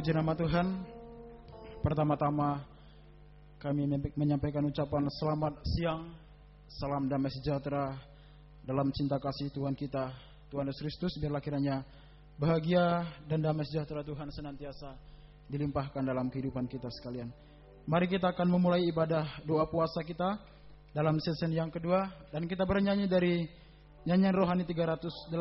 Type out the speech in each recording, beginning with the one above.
Puji nama Tuhan. Pertama-tama kami menyampaikan ucapan selamat siang, salam damai sejahtera dalam cinta kasih Tuhan kita, Tuhan Yesus Kristus. Biarlah kiranya bahagia dan damai sejahtera Tuhan senantiasa dilimpahkan dalam kehidupan kita sekalian. Mari kita akan memulai ibadah doa puasa kita dalam season yang kedua, dan kita bernyanyi dari nyanyian rohani 318.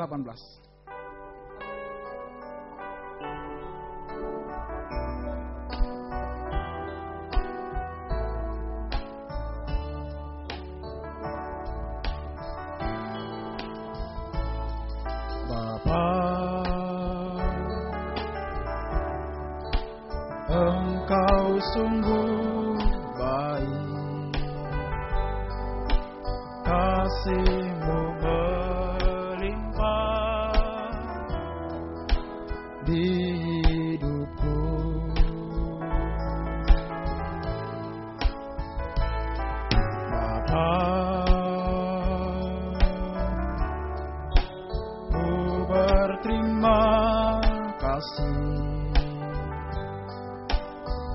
Engkau sungguh baik, kasih-Mu melimpah di hidupku. Bapa, Ku berterima kasih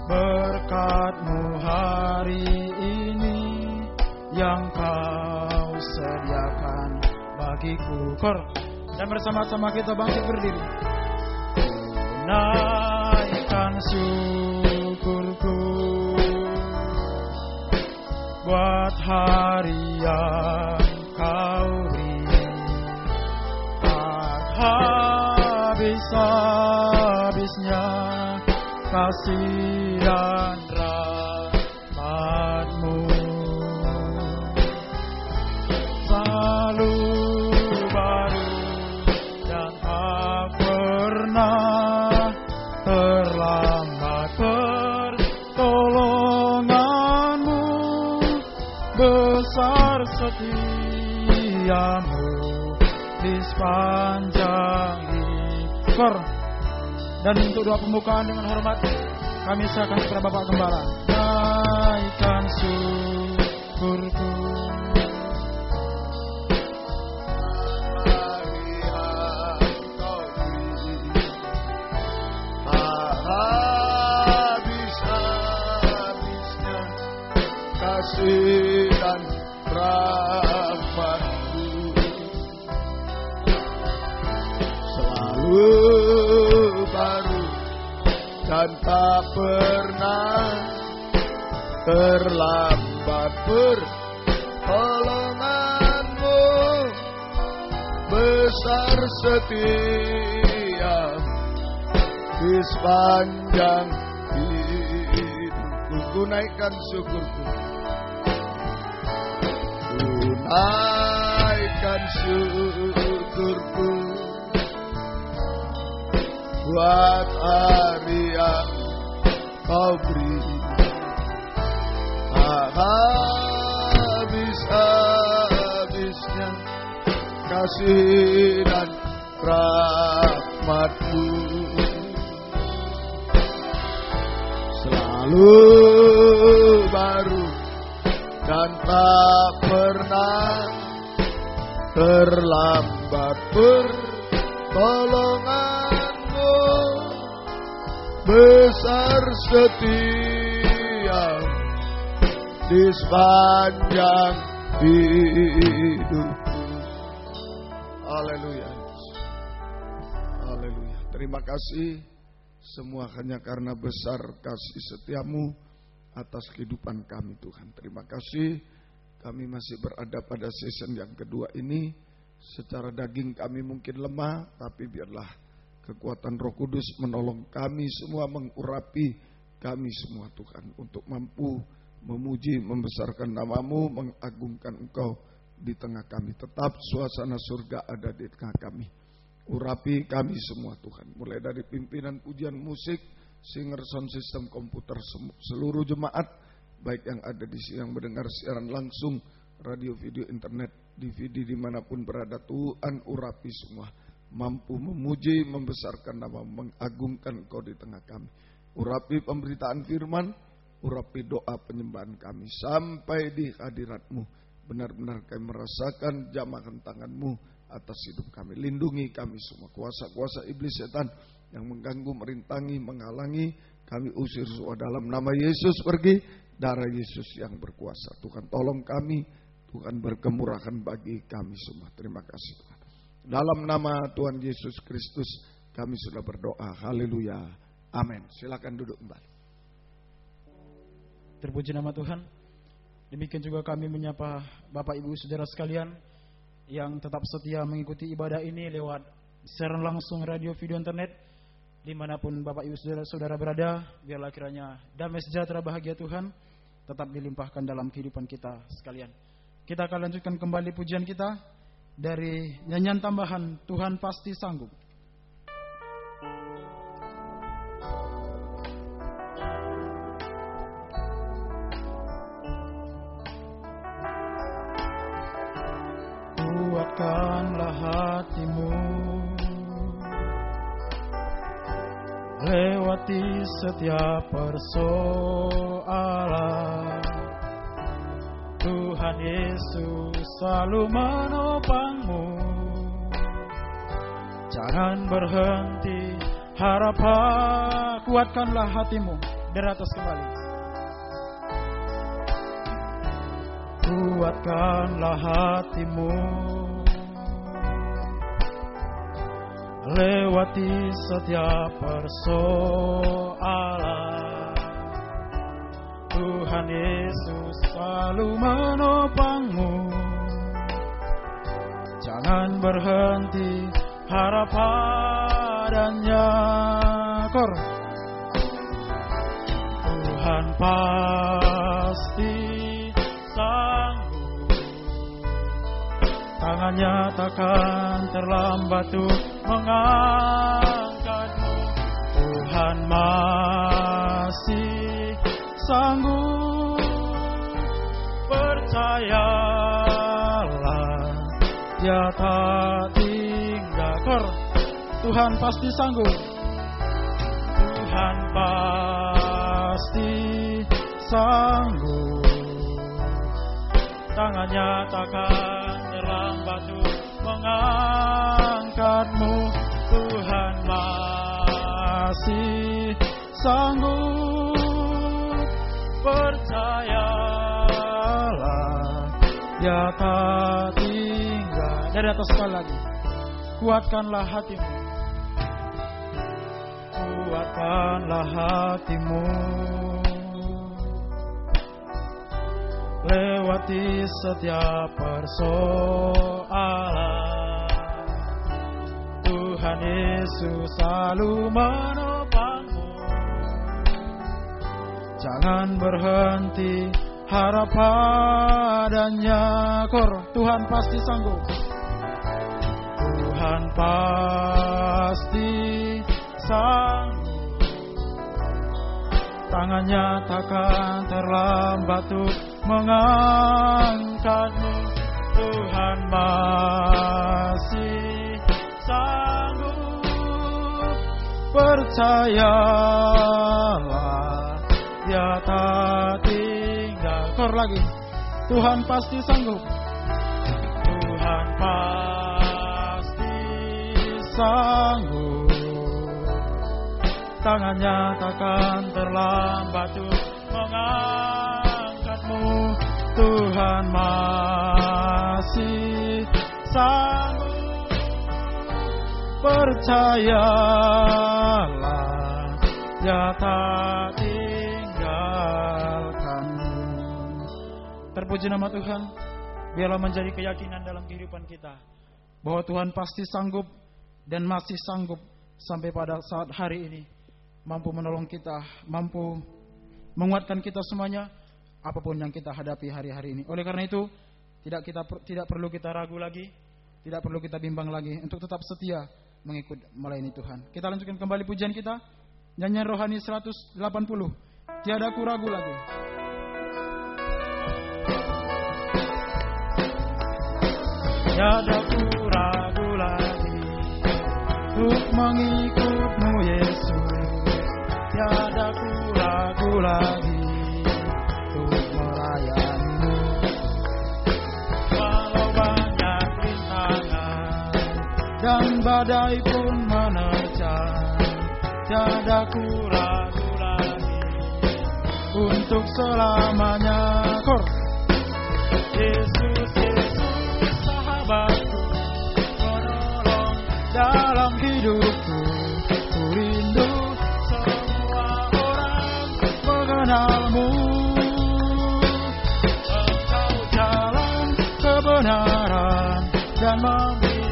berkat-Mu hari ini yang Kau sediakan bagiku. Dan bersama-sama kita bangkit berdiri. Naikkan syukurku buat hari yang Kau beri, tak habis-habisnya kasih dan rahmat-Mu, selalu baru dan tak pernah terlambat. Pertolongan-Mu, besar setia-Mu di sepanjang hidup. Dan untuk doa pembukaan dengan hormat kami serahkan kepada Bapak Gembala. Naikkan syukurku. Hari Engkau beri, tak habis-habisnya kasih dan rahmat-Mu, selalu baru dan tak pernah terlambat. Pertolongan-Mu, besar setia di sepanjang hidupku. Ku naikkan syukurku, ku naikkan syukurku buat hari yang Kau beri, tak habis-habisnya kasih dan rahmat-Mu, selalu baru dan tak pernah terlambat. Pertolongan-Mu, besar setia di sepanjang hidupku. Haleluya. Haleluya. Terima kasih semua hanya karena besar kasih setia-Mu atas kehidupan kami, Tuhan. Terima kasih kami masih berada pada season yang kedua ini. Secara daging kami mungkin lemah, tapi biarlah kekuatan Roh Kudus menolong kami semua, mengurapi kami semua, Tuhan, untuk mampu memuji, membesarkan nama-Mu, mengagungkan Engkau di tengah kami. Tetap suasana surga ada di tengah kami. Urapi kami semua, Tuhan, mulai dari pimpinan pujian musik, singer, sound system, komputer, seluruh jemaat, baik yang ada di sini yang mendengar siaran langsung, radio, video, internet, DVD dimanapun berada. Tuhan, urapi semua, mampu memuji, membesarkan nama, mengagungkan Engkau di tengah kami. Urapi pemberitaan firman, urapi doa penyembahan kami sampai di hadirat-Mu. Benar-benar kami merasakan jamahan tangan-Mu atas hidup kami. Lindungi kami semua, kuasa-kuasa iblis setan yang mengganggu, merintangi, menghalangi, kami usir semua dalam nama Yesus. Pergi, darah Yesus yang berkuasa. Tuhan tolong kami, Tuhan berkemurahan bagi kami semua. Terima kasih Tuhan. Dalam nama Tuhan Yesus Kristus kami sudah berdoa. Haleluya. Amin. Silakan duduk kembali. Terpuji nama Tuhan. Demikian juga kami menyapa Bapak Ibu Saudara sekalian yang tetap setia mengikuti ibadah ini lewat siaran langsung radio video internet. Dimanapun Bapak Ibu Saudara berada, biarlah kiranya damai sejahtera bahagia Tuhan tetap dilimpahkan dalam kehidupan kita sekalian. Kita akan lanjutkan kembali pujian kita dari nyanyian tambahan Tuhan Pasti Sanggup. Kuatkanlah hatimu, lewati setiap persoalan. Tuhan Yesus selalu menopangmu. Jangan berhenti, harapan. Kuatkanlah hatimu. Dari atas kembali. Kuatkanlah hatimu, lewati setiap persoalan. Tuhan Yesus selalu menopangmu. Jangan berhenti, harap padanya. Kor. Tuhan pasti sanggup, tangannya takkan terlambat untuk mengangkatmu. Tuhan masih sanggup, percayalah, Dia tak tinggal. Tuhan pasti sanggup. Tuhan pasti sanggup, tangannya takkan terlambat untuk mengangkatmu. Tuhan masih sanggup, percayalah, Dia tak tinggal. Dari atas sekali lagi, kuatkanlah hatimu, kuatkanlah hatimu, lewati setiap persoalan. Tuhan Yesus selalu menopangmu. Jangan berhenti, harap padanya. Tuhan pasti sanggup. Tuhan pasti sanggup, tangannya takkan terlambat untuk mengangkatmu. Tuhan masih sanggup, percayalah, Dia tak tinggal. Kor lagi, Tuhan pasti sanggup. Tuhan pasti sanggup, tangannya takkan terlambat untuk mengangkatmu. Tuhan masih sanggup, percayalah, Dia tak tinggalkanmu. Terpuji nama Tuhan. Biarlah menjadi keyakinan dalam kehidupan kita bahwa Tuhan pasti sanggup dan masih sanggup sampai pada saat hari ini, mampu menolong kita, mampu menguatkan kita semuanya, apapun yang kita hadapi hari-hari ini. Oleh karena itu, tidak perlu kita ragu lagi, tidak perlu kita bimbang lagi untuk tetap setia mengikut melayani Tuhan. Kita lanjutkan kembali pujian kita, nyanyian rohani 180. Tiada ku ragu lagi. Tiada ku ragu lagi untuk mengikutmu Yesus. Tiada ku ragu lagi untuk melayanimu. Walau banyak rintangan dan badai pun menerjang, tiada ku ragu lagi untuk selamanya. Kor Yesus, Yesus sahabatku, penolong dalam hidupku. Ku rindu semua orang mengenalmu. Engkau jalan kebenaran dan memberi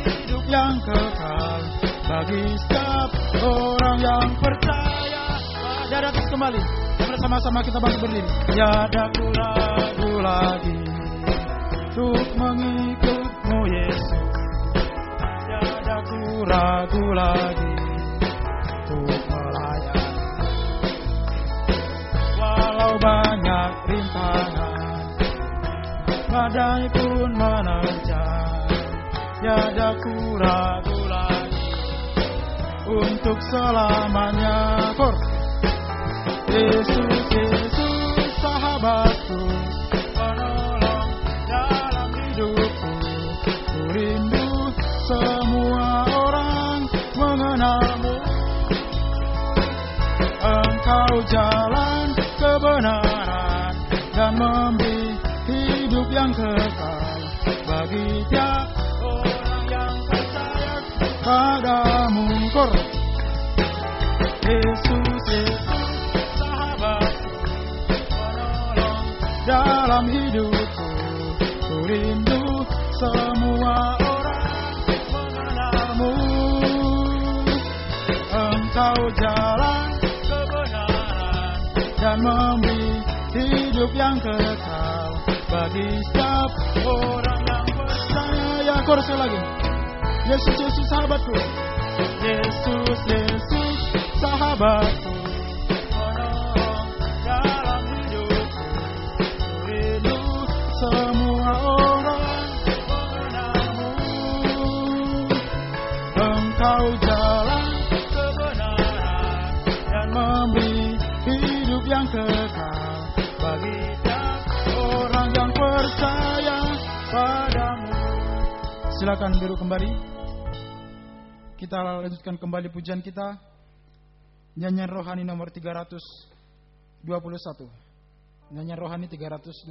hidup yang kekal bagi setiap orang yang percaya. Dari atas kembali, bersama-sama kita bangkit berdiri. Tiada ku ragu lagi untuk mengikut-Mu Yesus. Tiada ku ragu lagi untuk melayani. Walau banyak rintangan, badai pun menerjang, tiada ku ragu lagi untuk selamanya. Kor Yesus, Yesus sahabatku, penolong dalam hidupku. Ku rindu semua orang mengenalmu. Engkau jalan kebenaran dan memberi hidup yang kekal bagi tiap orang yang percaya padamu. Kor Yesus, Yesus dalam hidupku. Ku rindu semua orang mengenalmu. Engkau jalan kebenaran dan memberi hidup yang kekal bagi setiap orang yang percaya. Kor sekali lagi. Yesus, Yesus sahabatku. Yesus, Yesus sahabatku, penolong dalam hidupku. Rindu semua orang mengenalmu. Engkau jalan kebenaran dan memberi hidup yang kekal bagi setiap orang yang percaya padamu. Silakan duduk kembali. Kita lanjutkan kembali pujian kita. Nyanyian rohani nomor 321. Nyanyian rohani 321.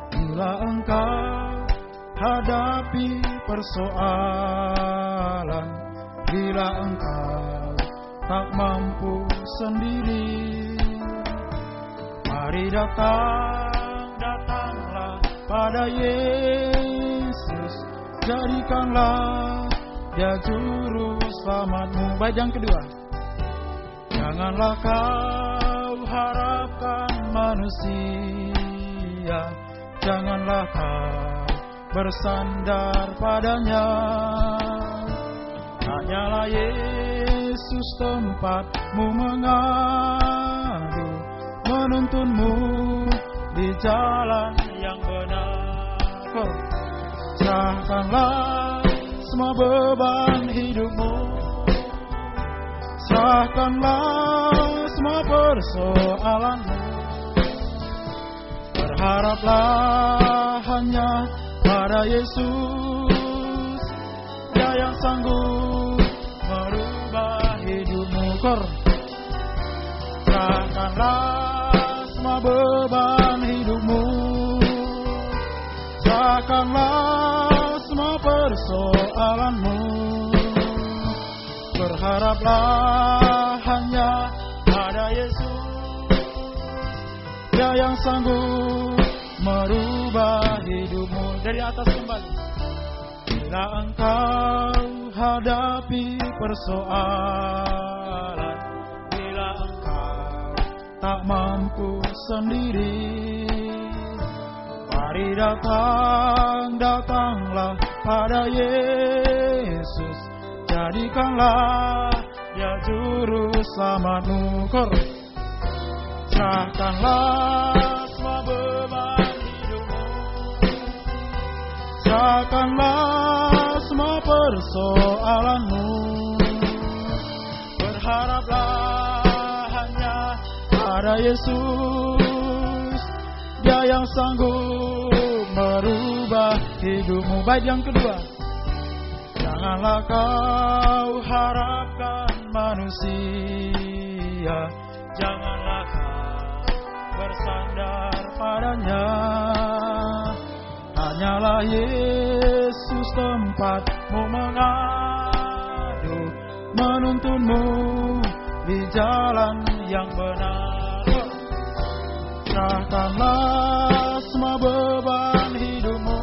Bila engkau hadapi persoalan, bila engkau tak mampu sendiri, mari datanglah pada Yesus, jadikanlah Dia juru selamatmu. Baik, yang kedua, janganlah kau harapkan manusia, janganlah kau bersandar padanya. Hanyalah Yesus tempatmu mengadu, menuntunmu di jalan yang benar. Serahkanlah semua beban hidupmu, serahkanlah semua persoalanmu. Berharaplah hanya pada Yesus, Dia yang sanggup merubah hidupmu. Serahkanlah semua beban hidupmu, serahkanlah semua persoalanmu. Berharaplah hanya pada Yesus, Dia yang sanggup merubah hidupmu. Dari atas kembali. Bila engkau hadapi persoalan, bila engkau tak mampu sendiri, mari datanglah pada Yesus, jadikanlah Dia juru selamatmu. Serahkanlah semua beban hidupmu, serahkanlah semua persoalanmu. Berharaplah hanya pada Yesus, Dia yang sanggup merubah hidupmu. Bait yang kedua. Janganlah kau harapkan manusia, janganlah kau bersandar padanya. Hanyalah Yesus tempatmu mengadu, menuntunmu di jalan yang benar. Serahkanlah semua beban hidupmu,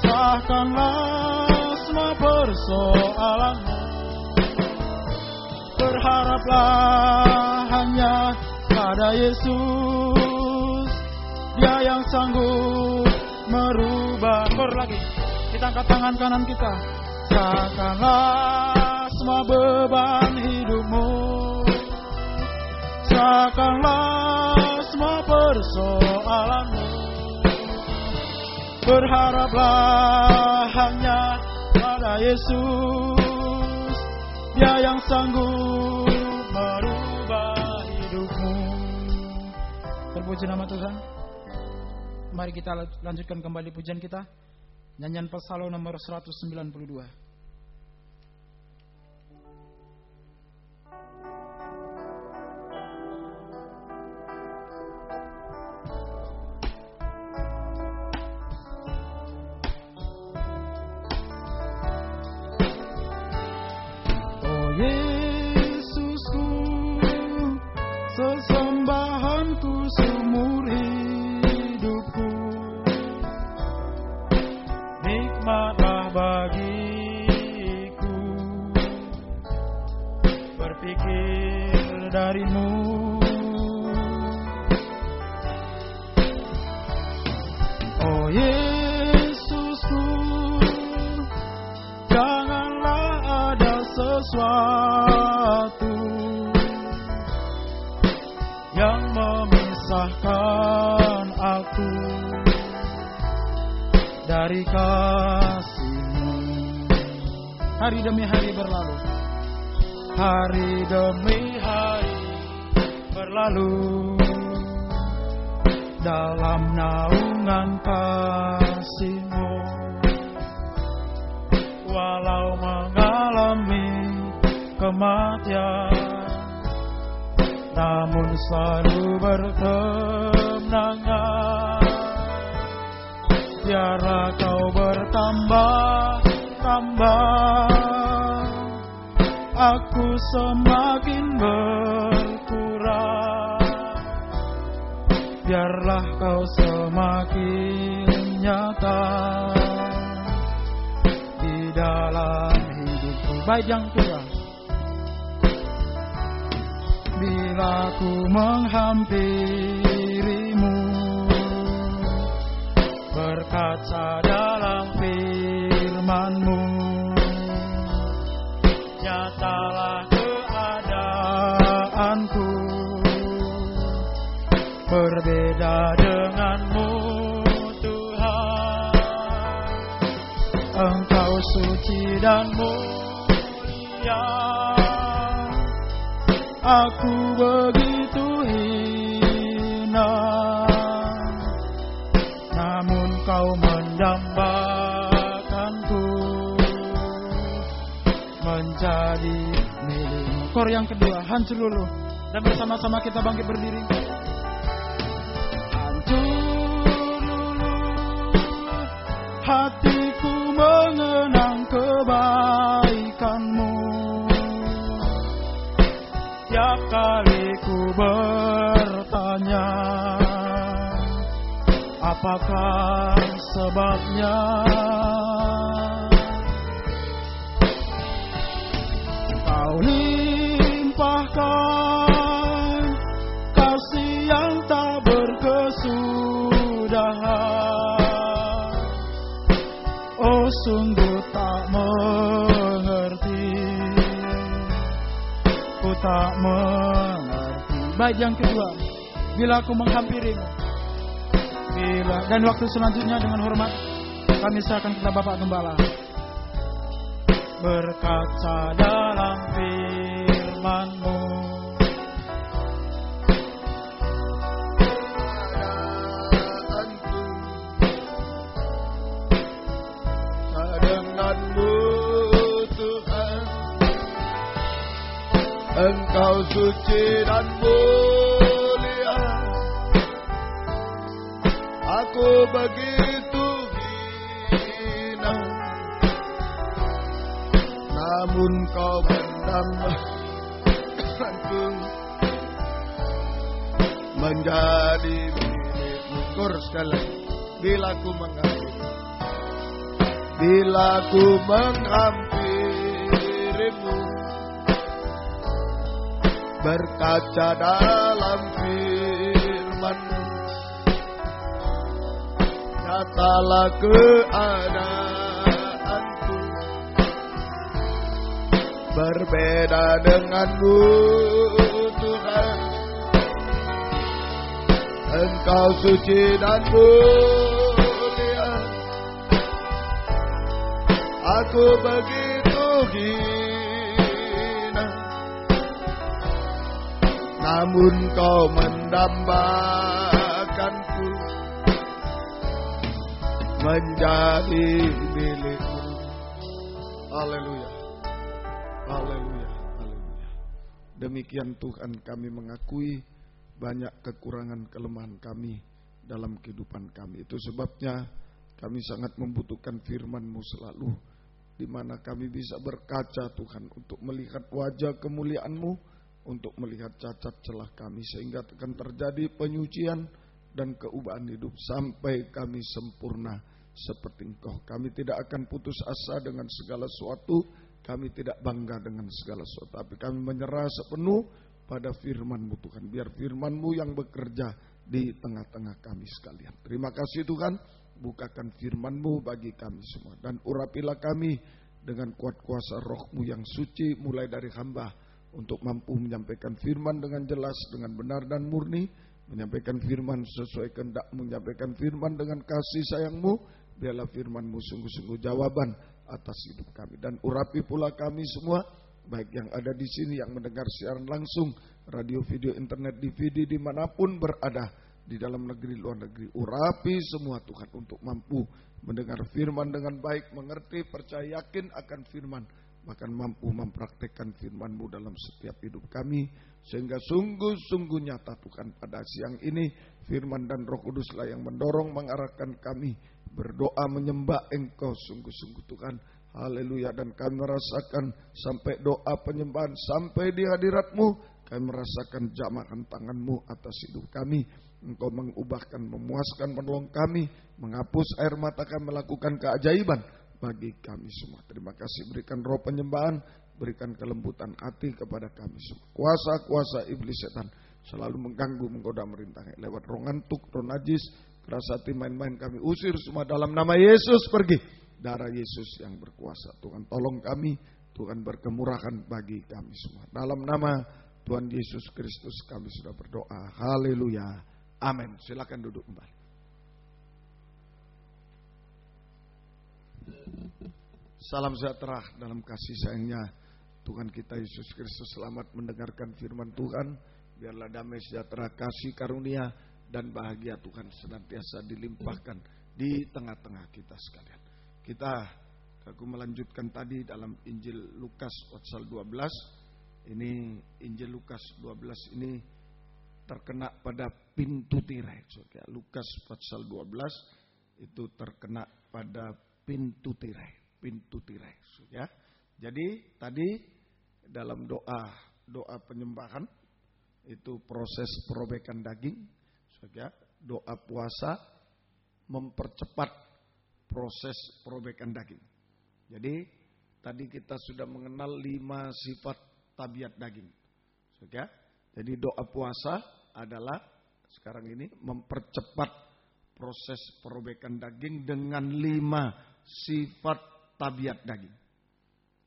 serahkanlah semua persoalanmu. Berharaplah hanya pada Yesus, Dia yang sanggup merubah. Lagi, kita angkat tangan kanan kita. Serahkanlah semua beban hidupmu, serahkanlah semua persoalanmu. Berharaplah hanya pada Yesus, Dia yang sanggup merubah hidupmu. Terpuji nama Tuhan. Mari kita lanjutkan kembali pujian kita. Nyanyian Psalm nomor 192. Yesusku, sesembahanku seumur hidupku, nikmatlah bagiku berpikir darimu. Oh Yesusku, janganlah ada sesuatu yang memisahkan aku dari kasih-Mu. Hari demi hari berlalu, hari demi hari berlalu, dalam naungan kasih-Mu. Walau mengalami kematian, namun selalu berkemenangan. Biarlah kau bertambah-tambah, aku semakin berkurang. Biarlah kau semakin nyata di dalam hidupku. Bait yang kedua. Bila ku menghampirimu, berkaca dalam firman-Mu, nyatalah keadaanku berbeda denganmu Tuhan. Engkau suci dan mulia, aku begitu hina, namun kau mendambakanku menjadi milikmu. Kor yang kedua, hancur dulu. Dan bersama-sama kita bangkit berdiri. Hancur dulu, hatiku mengenang kebaikan-Mu. Tiap kali ku bertanya, apakah sebabnya? Kau limpahkan kasih yang tak berkesudahan. Oh sungguh tak mengerti, ku tak mengerti. Bait yang kedua. Bila aku menghampirimu, dan waktu selanjutnya dengan hormat kami serahkan kepada Bapak Gembala. Berkaca dalam firman-Mu, kemuliaan-Mu Tuhan. Engkau suci dan mulia. Aku begitu hina, namun Kau menambahkanku menjadi milik-Mu. Kor sekali lagi. Bila ku menghampiri, bila ku menghampiri-Mu, berkaca dalam firman-Mu, nyatalah keadaanku berbeda dengan-Mu Tuhan. Engkau suci dan mulia. Aku begitu hina, namun Kau mendambakanku menjadi milik-Mu. Haleluya. Haleluya. Haleluya. Demikian Tuhan, kami mengakui banyak kekurangan kelemahan kami dalam kehidupan kami. Itu sebabnya kami sangat membutuhkan firman-Mu selalu, di mana kami bisa berkaca Tuhan untuk melihat wajah kemuliaan-Mu, untuk melihat cacat celah kami, sehingga akan terjadi penyucian dan keubahan hidup sampai kami sempurna seperti Engkau. Kami tidak akan putus asa dengan segala sesuatu, kami tidak bangga dengan segala sesuatu, tapi kami menyerah sepenuh pada firman-Mu Tuhan. Biar firman-Mu yang bekerja di tengah-tengah kami sekalian. Terima kasih Tuhan, bukakan firman-Mu bagi kami semua. Dan urapilah kami dengan kuat kuasa Roh-Mu yang suci, mulai dari hamba, untuk mampu menyampaikan firman dengan jelas, dengan benar dan murni, menyampaikan firman sesuai kehendak-Mu, menyampaikan firman dengan kasih sayang-Mu. Biarlah firman-Mu sungguh-sungguh jawaban atas hidup kami. Dan urapi pula kami semua, baik yang ada di sini, yang mendengar siaran langsung, radio, video, internet, DVD, dimanapun berada, di dalam negeri, luar negeri. Urapi semua Tuhan untuk mampu mendengar firman dengan baik, mengerti, percaya, yakin akan firman, bahkan mampu mempraktekkan firman-Mu dalam setiap hidup kami, sehingga sungguh-sungguh nyata Tuhan pada siang ini, firman dan Roh Kuduslah yang mendorong, mengarahkan kami berdoa menyembah Engkau sungguh-sungguh Tuhan. Haleluya. Dan kami merasakan sampai doa penyembahan sampai di hadirat-Mu, kami merasakan jamahan tangan-Mu atas hidup kami. Engkau mengubahkan, memuaskan, menolong kami, menghapus air mata kami, melakukan keajaiban bagi kami semua. Terima kasih, berikan roh penyembahan, berikan kelembutan hati kepada kami semua. Kuasa-kuasa iblis setan selalu mengganggu, menggoda, merintangi lewat roh ngantuk, roh najis, keras hati, main-main, kami usir semua dalam nama Yesus. Pergi. Darah Yesus yang berkuasa. Tuhan tolong kami, Tuhan berkemurahan bagi kami semua. Dalam nama Tuhan Yesus Kristus kami sudah berdoa. Haleluya. Amin. Silakan duduk kembali. Salam sejahtera dalam kasih sayangnya Tuhan kita Yesus Kristus. Selamat mendengarkan firman Tuhan. Biarlah damai sejahtera, kasih karunia dan bahagia Tuhan senantiasa dilimpahkan di tengah-tengah kita sekalian. Aku melanjutkan tadi dalam Injil Lukas pasal 12. Ini Injil Lukas 12 ini terkena pada pintu tirai. Lukas pasal 12 itu terkena pada pintu tirai. Pintu tirai. Ya. Jadi tadi dalam doa penyembahan itu proses perobekan daging. Ya. Doa puasa mempercepat proses perobekan daging. Jadi tadi kita sudah mengenal 5 sifat tabiat daging. Ya. Jadi doa puasa adalah sekarang ini mempercepat proses perobekan daging dengan 5 sifat tabiat daging.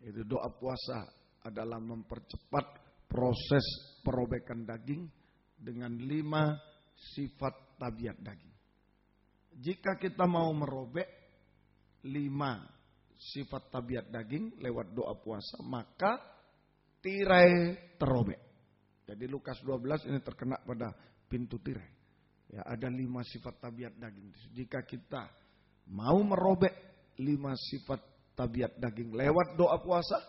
Itu doa puasa adalah mempercepat proses perobekan daging dengan 5 sifat tabiat daging. Jika kita mau merobek 5 sifat tabiat daging lewat doa puasa, maka tirai terobek. Jadi Lukas 12 ini terkena pada pintu tirai. Ya, ada 5 sifat tabiat daging. Jika kita mau merobek 5 sifat tabiat daging. Lewat doa puasa,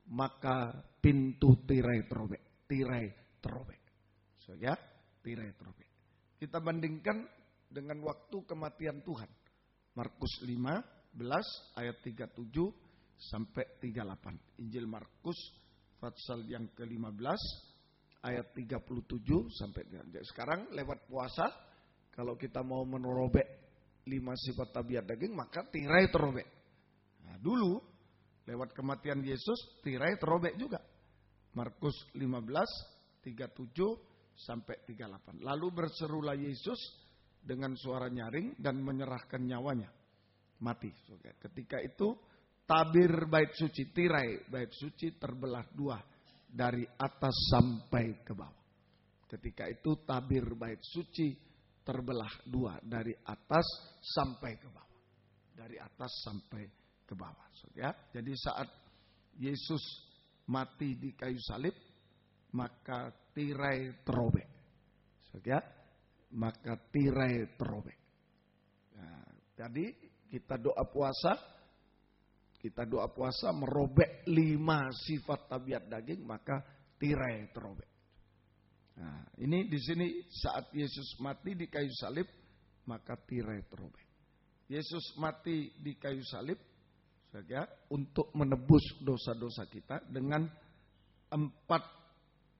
maka pintu tirai terobek. Tirai terobek. So, ya, tirai terobek. Kita bandingkan dengan waktu kematian Tuhan. Markus 15 ayat 37 sampai 38. Injil Markus pasal yang ke-15 ayat 37 sampai 38. Sekarang lewat puasa, kalau kita mau merobek 5 sifat tabiat daging, maka tirai terobek. Nah, dulu lewat kematian Yesus tirai terobek juga. Markus 15 37 sampai 38. Lalu berserulah Yesus dengan suara nyaring dan menyerahkan nyawanya. Mati. Ketika itu tabir bait suci, tirai bait suci terbelah dua dari atas sampai ke bawah. Ketika itu tabir bait suci terbelah dua dari atas sampai ke bawah. Dari atas sampai ke bawah. Ya. Jadi saat Yesus mati di kayu salib, maka tirai terobek. Ya. Maka tirai terobek. Nah, jadi kita doa puasa merobek 5 sifat tabiat daging, maka tirai terobek. Nah, ini di sini saat Yesus mati di kayu salib, maka tirai terobek. Yesus mati di kayu salib saja untuk menebus dosa-dosa kita dengan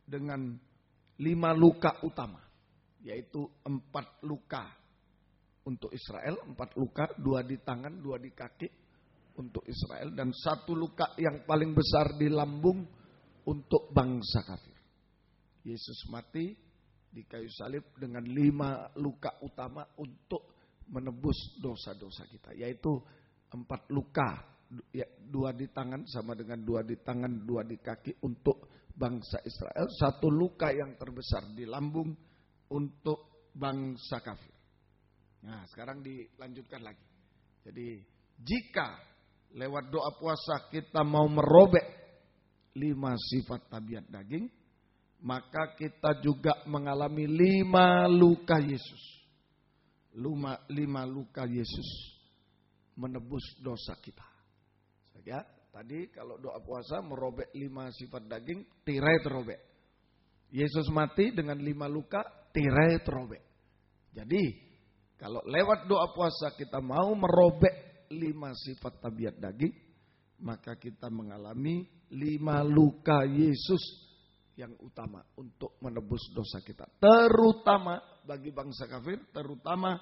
5 luka utama, yaitu 4 luka untuk Israel, 4 luka, 2 di tangan, 2 di kaki untuk Israel, dan 1 luka yang paling besar di lambung untuk bangsa kafir. Yesus mati di kayu salib dengan 5 luka utama untuk menebus dosa-dosa kita, yaitu 4 luka, 2 di tangan sama dengan 2 di tangan, 2 di kaki untuk bangsa Israel, 1 luka yang terbesar di lambung untuk bangsa kafir. Nah, sekarang dilanjutkan lagi. Jadi, jika lewat doa puasa kita mau merobek 5 sifat tabiat daging, maka kita juga mengalami 5 luka Yesus. 5 luka Yesus menebus dosa kita. Ya, tadi kalau doa puasa merobek 5 sifat daging, tirai terobek. Yesus mati dengan 5 luka, tirai terobek. Jadi, kalau lewat doa puasa kita mau merobek 5 sifat tabiat daging, maka kita mengalami 5 luka Yesus yang utama untuk menebus dosa kita. Terutama bagi bangsa kafir, terutama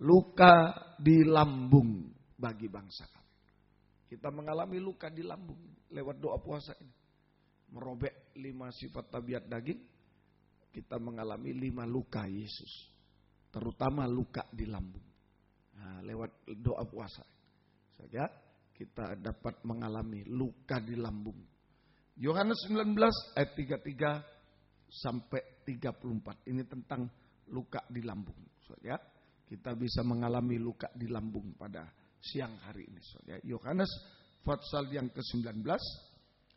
luka di lambung bagi bangsa kafir. Kita mengalami luka di lambung lewat doa puasa ini. Merobek 5 sifat tabiat daging, kita mengalami 5 luka Yesus. Terutama luka di lambung. Nah, lewat doa puasa saja kita dapat mengalami luka di lambung. Yohanes 19 ayat 33 sampai 34. Ini tentang luka di lambung. Ya, kita bisa mengalami luka di lambung pada siang hari ini. Ya, Yohanes pasal yang ke-19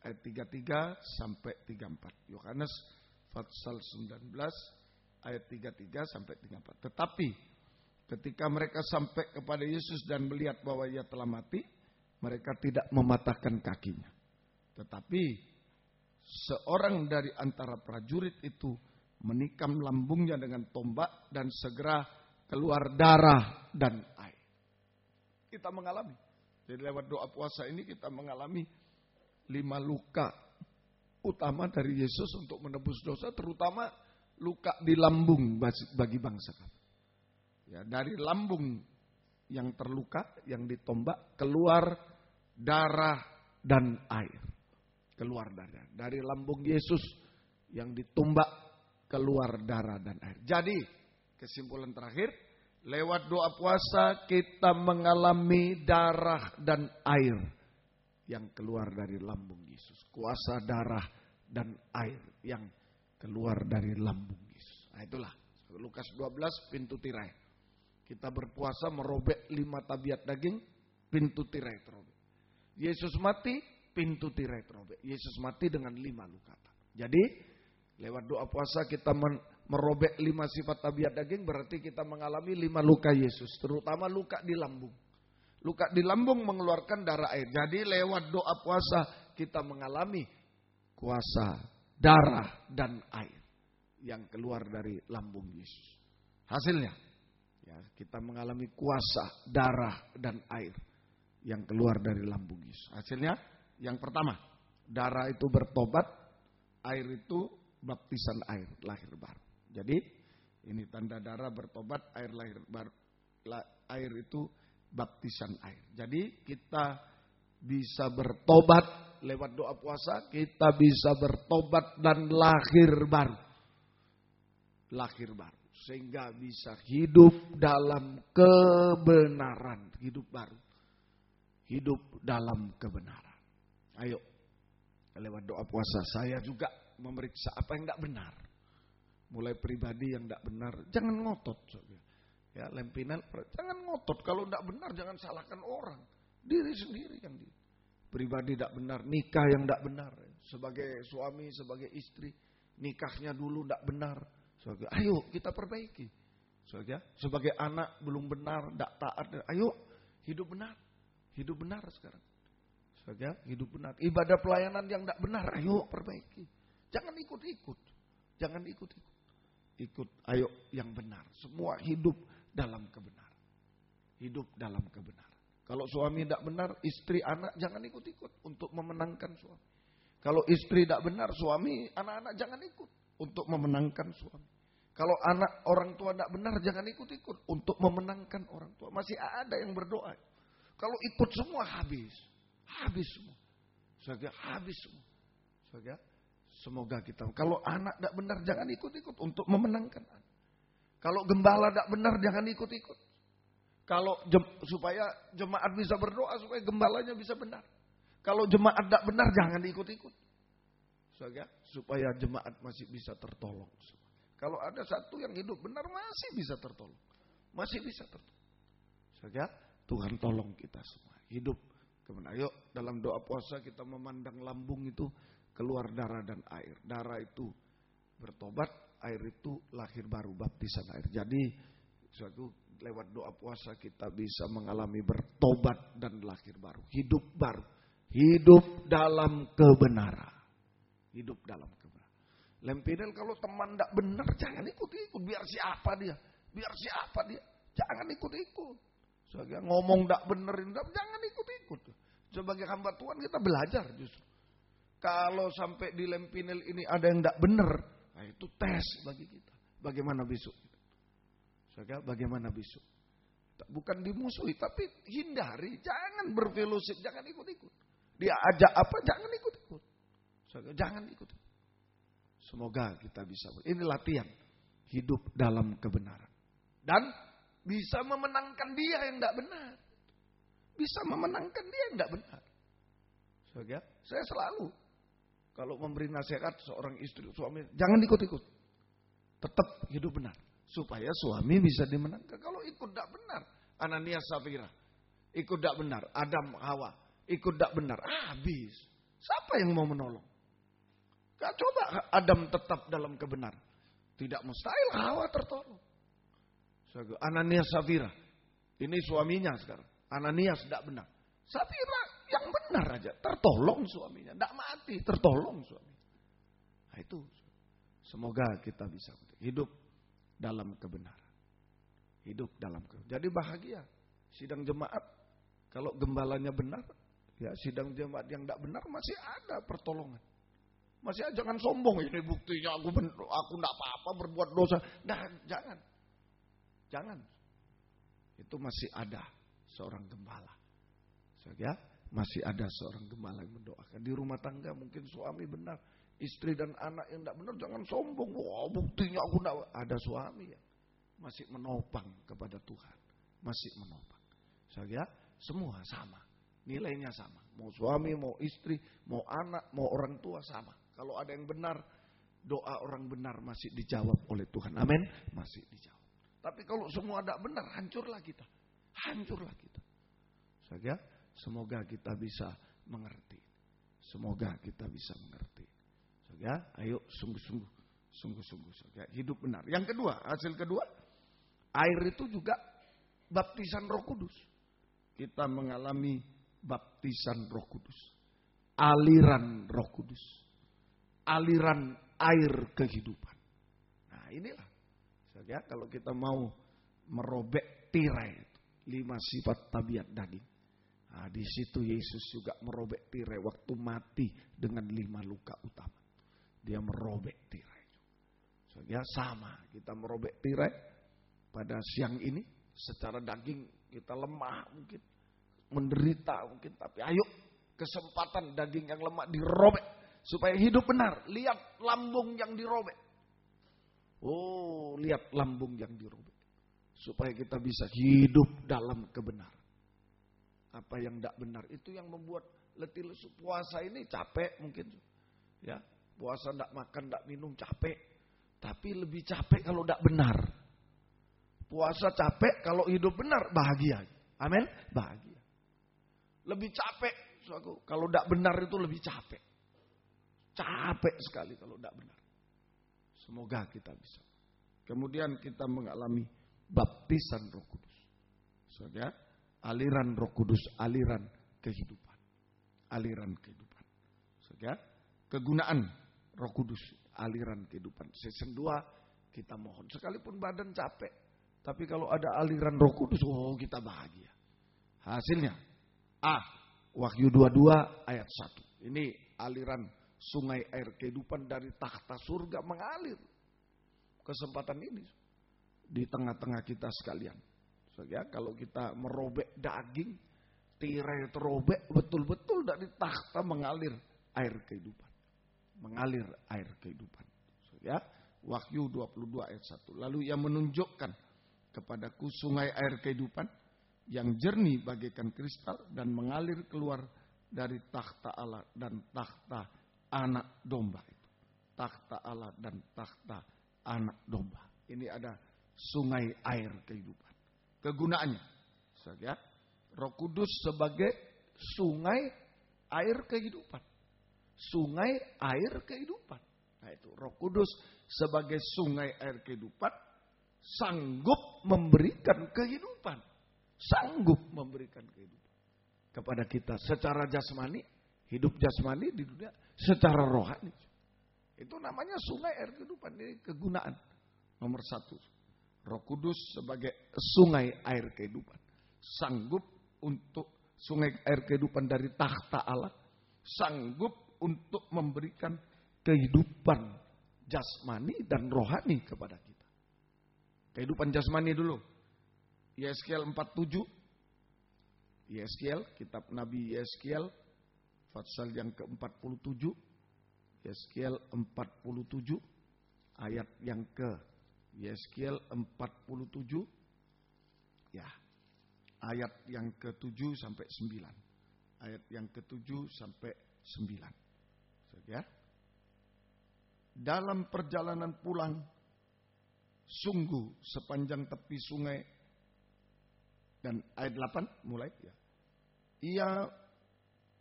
ayat 33 sampai 34. Yohanes pasal 19 ayat 33 sampai 34. Tetapi ketika mereka sampai kepada Yesus dan melihat bahwa ia telah mati, mereka tidak mematahkan kakinya. Tetapi seorang dari antara prajurit itu menikam lambungnya dengan tombak dan segera keluar darah dan air. Kita mengalami. Jadi lewat doa puasa ini kita mengalami 5 luka utama dari Yesus untuk menebus dosa, terutama luka di lambung bagi bangsa kafir. Ya, dari lambung yang terluka, yang ditombak, keluar darah dan air. Keluar darah. Dari lambung Yesus yang ditumbak, keluar darah dan air. Jadi, kesimpulan terakhir, lewat doa puasa kita mengalami darah dan air yang keluar dari lambung Yesus. Kuasa darah dan air yang keluar dari lambung Yesus. Nah, itulah Lukas 12 pintu tirai. Kita berpuasa merobek 5 tabiat daging, pintu tirai terobek. Yesus mati, pintu tirai terobek. Yesus mati dengan 5 luka. Jadi lewat doa puasa kita merobek 5 sifat tabiat daging, berarti kita mengalami 5 luka Yesus, terutama luka di lambung. Luka di lambung mengeluarkan darah air. Jadi lewat doa puasa kita mengalami kuasa darah dan air yang keluar dari lambung Yesus. Hasilnya, ya, kita mengalami kuasa darah dan air yang keluar dari lambung Yesus. Hasilnya, yang pertama, darah itu bertobat, air itu baptisan air, lahir baru. Jadi, ini tanda darah bertobat, air lahir baru. Air itu baptisan air. Jadi, kita bisa bertobat lewat doa puasa, kita bisa bertobat dan lahir baru. Lahir baru. Sehingga bisa hidup dalam kebenaran. Hidup baru. Hidup dalam kebenaran. Ayo. Lewat doa puasa saya juga memeriksa apa yang tidak benar. Mulai pribadi yang tidak benar. Jangan ngotot. Ya, lempinan. Jangan ngotot. Kalau tidak benar jangan salahkan orang. Diri sendiri yang dia. Pribadi tidak benar, nikah yang tidak benar. Sebagai suami, sebagai istri, nikahnya dulu tidak benar. Ayo kita perbaiki. Sebagai anak belum benar, tidak taat. Ayo hidup benar. Hidup benar sekarang. Hidup benar. Ibadah pelayanan yang tidak benar, ayo perbaiki. Jangan ikut-ikut. Jangan ikut-ikut. Ikut, ayo yang benar. Semua hidup dalam kebenaran. Hidup dalam kebenaran. Kalau suami tidak benar, istri, anak jangan ikut-ikut untuk memenangkan suami. Kalau istri tidak benar, suami, anak-anak jangan ikut untuk memenangkan suami. Kalau anak orang tua tidak benar, jangan ikut-ikut untuk memenangkan orang tua. Masih ada yang berdoa. Kalau ikut semua habis. Habis semua. Habis semua. Semoga kita. Kalau anak tidak benar, jangan ikut-ikut untuk memenangkan anak. Kalau gembala tidak benar, jangan ikut-ikut. Kalau supaya jemaat bisa berdoa, supaya gembalanya bisa benar. Kalau jemaat tidak benar, jangan ikut-ikut. Supaya jemaat masih bisa tertolong. Kalau ada satu yang hidup benar, masih bisa tertolong. Masih bisa tertolong. Tuhan tolong kita semua. Hidup kebenaran. Yuk dalam doa puasa kita memandang lambung itu keluar darah dan air. Darah itu bertobat, air itu lahir baru, baptisan air. Jadi lewat doa puasa kita bisa mengalami bertobat dan lahir baru. Hidup baru. Hidup dalam kebenaran. Hidup dalam kebenaran. Lempidel kalau teman tidak benar jangan ikut-ikut. Biar siapa dia. Biar siapa dia. Jangan ikut-ikut. Ngomong tidak benar. Jangan ikut-ikut. Sebagai hamba Tuhan kita belajar justru. Kalau sampai di Lempinel ini ada yang tidak benar. Nah itu tes bagi kita. Bagaimana besok? Bagaimana besok? Bukan dimusuhi, tapi hindari. Jangan berfellowship, jangan ikut-ikut. Dia ajak apa, jangan ikut-ikut. Jangan ikut. Semoga kita bisa. Ini latihan. Hidup dalam kebenaran. Dan bisa memenangkan dia yang tidak benar. Bisa memenangkan dia yang tidak benar. Saya selalu. Kalau memberi nasihat seorang istri, suami, jangan ikut-ikut. Tetap hidup benar. Supaya suami bisa dimenangkan. Kalau ikut tidak benar. Ananias Safira. Ikut tidak benar. Adam Hawa. Ikut tidak benar. Habis. Siapa yang mau menolong? Coba Adam tetap dalam kebenaran. Tidak mustahil Hawa tertolong. Ananias Safira. Ini suaminya sekarang. Ananias tidak benar. Safira yang benar aja. Tertolong suaminya. Tidak mati. Tertolong suaminya. Nah itu. Semoga kita bisa hidup dalam kebenaran. Hidup dalam kebenaran. Jadi bahagia. Sidang jemaat. Kalau gembalanya benar. Ya sidang jemaat yang tidak benar masih ada pertolongan. Masih ada. Jangan sombong. Ini buktinya aku tidak apa-apa berbuat dosa. Nah jangan. Jangan. Itu masih ada seorang gembala. Ya, masih ada seorang gembala yang mendoakan. Di rumah tangga mungkin suami benar. Istri dan anak yang tidak benar jangan sombong. Wah buktinya aku tidak. Ada suami yang masih menopang kepada Tuhan. Masih menopang. Saya semua sama. Nilainya sama. Mau suami, mau istri, mau anak, mau orang tua sama. Kalau ada yang benar, doa orang benar masih dijawab oleh Tuhan. Amin. Masih dijawab. Tapi kalau semua tidak benar, hancurlah kita. Hancurlah kita. Saya semoga kita bisa mengerti. Semoga kita bisa mengerti. Ya, ayo sungguh-sungguh ya, hidup benar. Yang kedua, hasil kedua, air itu juga baptisan Roh Kudus. kita mengalami baptisan Roh Kudus. Aliran Roh Kudus. Aliran air kehidupan. Nah inilah. Ya, kalau kita mau merobek tirai, 5 sifat tabiat daging. Nah, di situ Yesus juga merobek tirai waktu mati dengan 5 luka utama. Dia merobek tirai. Ya sama, kita merobek tirai pada siang ini. Secara daging kita lemah mungkin, menderita mungkin, tapi ayo kesempatan daging yang lemah dirobek supaya hidup benar. Lihat lambung yang dirobek. Oh, lihat lambung yang dirobek. Supaya kita bisa hidup dalam kebenaran. Apa yang tidak benar itu yang membuat letih lesu. Puasa ini capek mungkin. Ya, puasa tidak makan, tidak minum capek. Tapi lebih capek kalau tidak benar. Puasa capek, kalau hidup benar bahagia. Amin, bahagia. Lebih capek, kalau tidak benar itu lebih capek. Capek sekali kalau tidak benar. Semoga kita bisa. Kemudian kita mengalami baptisan Roh Kudus. Saudara, aliran Roh Kudus, aliran kehidupan. Aliran kehidupan. Saudara, kegunaan Roh Kudus, aliran kehidupan. Season 2 kita mohon. Sekalipun badan capek. Tapi kalau ada aliran Roh Kudus, oh kita bahagia. Hasilnya, Wahyu 22 ayat 1. Ini aliran sungai air kehidupan dari takhta surga mengalir. Kesempatan ini di tengah-tengah kita sekalian. So, ya, kalau kita merobek daging, tirai terobek, betul-betul dari takhta mengalir air kehidupan. Mengalir air kehidupan. So, ya, Wahyu 22 ayat 1. Lalu ia menunjukkan kepadaku sungai air kehidupan yang jernih bagaikan kristal dan mengalir keluar dari takhta Allah dan takhta anak domba itu. Takhta Allah dan takhta anak domba. Ini ada sungai air kehidupan. Kegunaannya, ya, Roh Kudus sebagai sungai air kehidupan. Sungai air kehidupan. Nah itu Roh Kudus sebagai sungai air kehidupan. Sanggup memberikan kehidupan. Sanggup memberikan kehidupan kepada kita secara jasmani, hidup jasmani di dunia, secara rohani. Itu namanya sungai air kehidupan. Ini kegunaan nomor 1. Roh Kudus sebagai sungai air kehidupan. Sanggup untuk sungai air kehidupan dari takhta Allah. Sanggup untuk memberikan kehidupan jasmani dan rohani kepada kita. Kehidupan jasmani dulu. Yeskiel 47. Yeskiel, kitab Nabi Yeskiel, pasal yang ke-47. Yeskiel 47, ayat yang ke Yeskiel 47. Ya. Ayat yang ke-7 sampai 9. Ayat yang ke-7 sampai 9. Ya. Dalam perjalanan pulang, sungguh sepanjang tepi sungai, dan ayat 8 mulai ya. Ia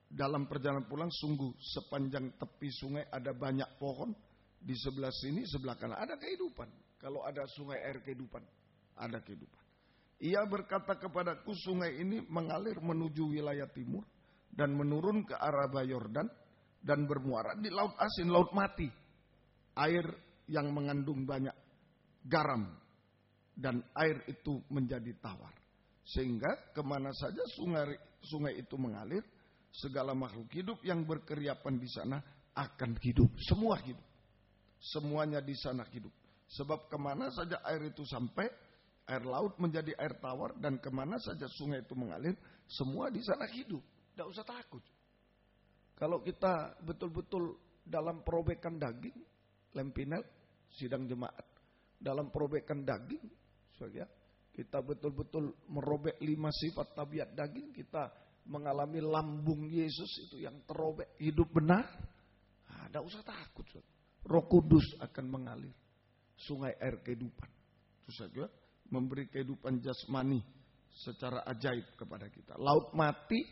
dalam perjalanan pulang sungguh sepanjang tepi sungai ada banyak pohon, di sebelah sini sebelah kanan ada kehidupan. Kalau ada sungai air kehidupan, ada kehidupan. Ia berkata kepadaku, sungai ini mengalir menuju wilayah timur dan menurun ke arah Yordan dan bermuara di laut asin, laut mati. Air yang mengandung banyak garam dan air itu menjadi tawar. Sehingga kemana saja sungai itu mengalir, segala makhluk hidup yang berkeriapan di sana akan hidup. Semua hidup. Semuanya di sana hidup. Sebab kemana saja air itu sampai, air laut menjadi air tawar, dan kemana saja sungai itu mengalir, semua di sana hidup. Tidak usah takut. Kalau kita betul-betul dalam perobekan daging, Lempinel, sidang jemaat, dalam perobekan daging, kita betul-betul merobek 5 sifat tabiat daging, kita mengalami lambung Yesus itu yang terobek, hidup benar. Tidak usah takut. Roh Kudus akan mengalir sungai air kehidupan. Itu memberi kehidupan jasmani secara ajaib kepada kita. Laut mati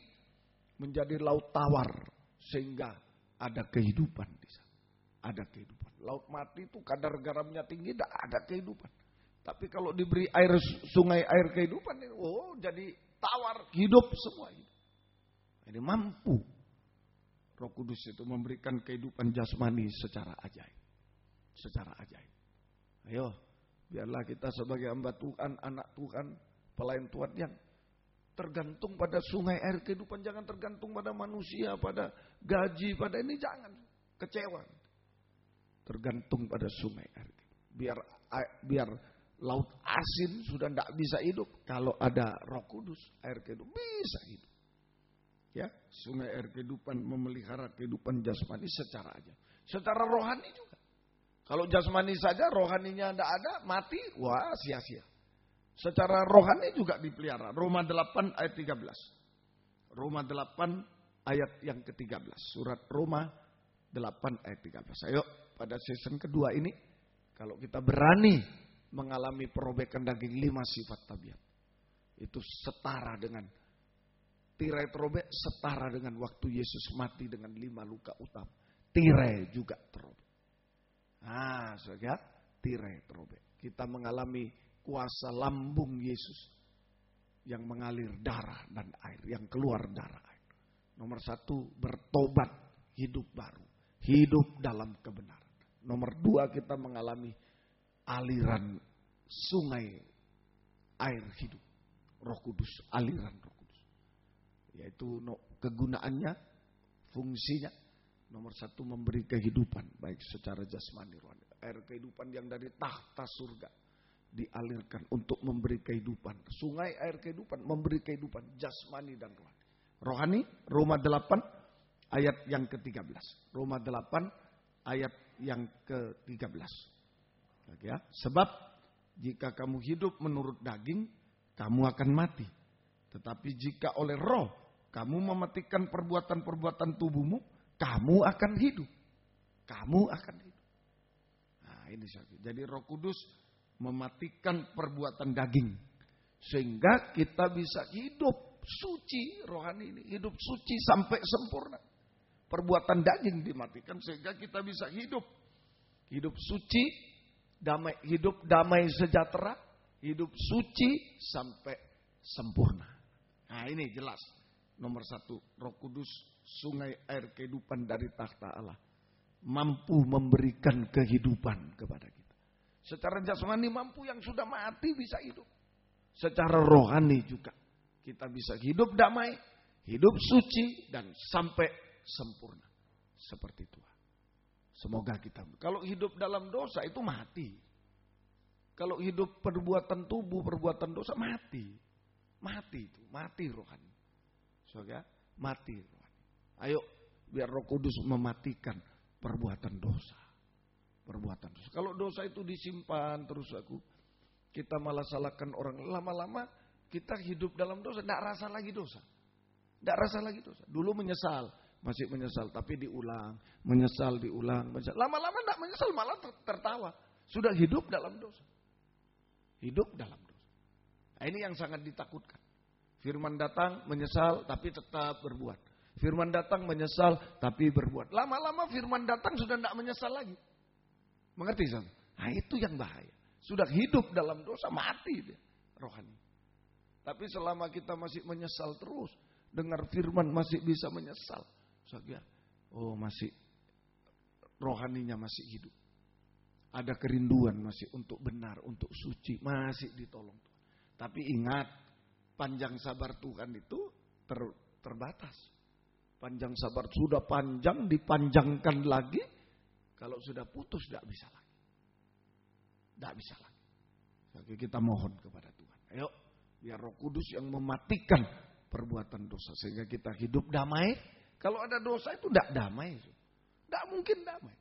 menjadi laut tawar sehingga ada kehidupan di sana. Ada kehidupan. Laut mati itu kadar garamnya tinggi, tidak ada kehidupan. Tapi kalau diberi air sungai air kehidupan, jadi tawar, hidup semua hidup. Ini mampu Roh Kudus itu memberikan kehidupan jasmani secara ajaib. Secara ajaib. Ayo, biarlah kita sebagai hamba Tuhan, anak Tuhan, pelayan Tuhan yang tergantung pada sungai air kehidupan. Jangan tergantung pada manusia, pada gaji, pada ini. Jangan kecewa. Tergantung pada sungai air. Biar laut asin sudah tidak bisa hidup. Kalau ada Roh Kudus, air kehidupan bisa hidup. Ya, sungai air kehidupan memelihara kehidupan jasmani secara aja. Secara rohani juga. Kalau jasmani saja, rohaninya tidak ada, mati, wah sia-sia. Secara rohani juga dipelihara. Roma 8 ayat 13. Roma 8 ayat yang ke-13. Surat Roma 8 ayat 13. Ayo, pada season kedua ini, kalau kita berani mengalami perobekan daging 5 sifat tabiat. Itu setara dengan tirai terobek, setara dengan waktu Yesus mati dengan 5 luka utama. Tirai juga terobek. Nah, saudara, tirai terobek. Kita mengalami kuasa lambung Yesus yang mengalir darah dan air, yang keluar darah air. Nomor 1, bertobat, hidup baru, hidup dalam kebenaran. Nomor 2, kita mengalami aliran sungai air hidup, Roh Kudus, aliran Roh Kudus. Yaitu kegunaannya, fungsinya. Nomor 1, memberi kehidupan, baik secara jasmani rohani. Air kehidupan yang dari tahta surga dialirkan untuk memberi kehidupan. Sungai air kehidupan memberi kehidupan jasmani dan rohani. Rohani, Roma 8 ayat yang ke-13. Roma 8 ayat yang ke-13. Ya, sebab jika kamu hidup menurut daging, kamu akan mati. Tetapi jika oleh roh kamu mematikan perbuatan-perbuatan tubuhmu, kamu akan hidup. Kamu akan hidup. Nah, ini saja. Jadi Roh Kudus mematikan perbuatan daging. Sehingga kita bisa hidup suci rohani ini. Hidup suci sampai sempurna. Perbuatan daging dimatikan sehingga kita bisa hidup. Hidup suci, damai, hidup damai sejahtera. Hidup suci sampai sempurna. Nah, ini jelas. Nomor 1, Roh Kudus, sungai air kehidupan dari takhta Allah, mampu memberikan kehidupan kepada kita. Secara jasmani mampu, yang sudah mati bisa hidup. Secara rohani juga kita bisa hidup damai, hidup suci, dan sampai sempurna seperti Tuhan. Semoga kita. Kalau hidup dalam dosa itu mati. Kalau hidup perbuatan tubuh, perbuatan dosa, mati. Mati itu, mati rohani. Saudara, mati rohani. Ayo, biar Roh Kudus mematikan perbuatan dosa. Perbuatan dosa. Kalau dosa itu disimpan terus kita malah salahkan orang. Lama-lama kita hidup dalam dosa, tidak rasa lagi dosa. Tidak rasa lagi dosa. Dulu menyesal, masih menyesal, tapi diulang. Menyesal, diulang, menyesal. Lama-lama tidak menyesal, malah tertawa. Sudah hidup dalam dosa. Hidup dalam dosa. Nah, ini yang sangat ditakutkan. Firman datang, menyesal, tapi tetap berbuat. Firman datang, menyesal, tapi berbuat. Lama-lama firman datang sudah tidak menyesal lagi. Mengerti, San? Nah, itu yang bahaya. Sudah hidup dalam dosa, mati dia rohani. Tapi selama kita masih menyesal terus, dengar firman masih bisa menyesal. Saudara, masih rohaninya masih hidup. Ada kerinduan masih untuk benar, untuk suci, masih ditolong Tuhan. Tapi ingat, panjang sabar Tuhan itu terbatas. Panjang sabar sudah panjang, dipanjangkan lagi. Kalau sudah putus tidak bisa lagi. Tidak bisa lagi. Jadi kita mohon kepada Tuhan. Ayo, biar Roh Kudus yang mematikan perbuatan dosa. Sehingga kita hidup damai. Kalau ada dosa itu tidak damai. Tidak mungkin damai.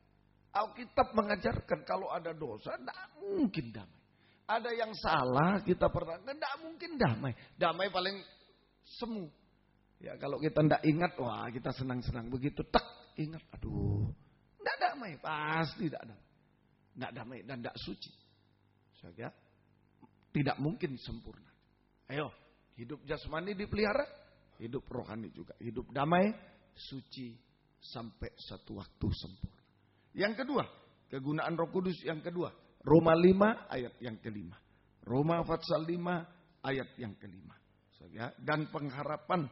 Alkitab mengajarkan kalau ada dosa tidak mungkin damai. Ada yang salah kita pernah, tidak mungkin damai. Damai paling semu. Ya, kalau kita tidak ingat, wah kita senang-senang. Begitu tak ingat, aduh, tidak damai, pasti tidak damai. Tidak damai dan tidak suci. Saja, tidak mungkin sempurna. Ayo, hidup jasmani dipelihara, hidup rohani juga. Hidup damai, suci, sampai satu waktu sempurna. Yang kedua, kegunaan Roh Kudus yang kedua. Roma 5 ayat yang ke-5. Roma pasal 5 ayat yang ke-5. Dan pengharapan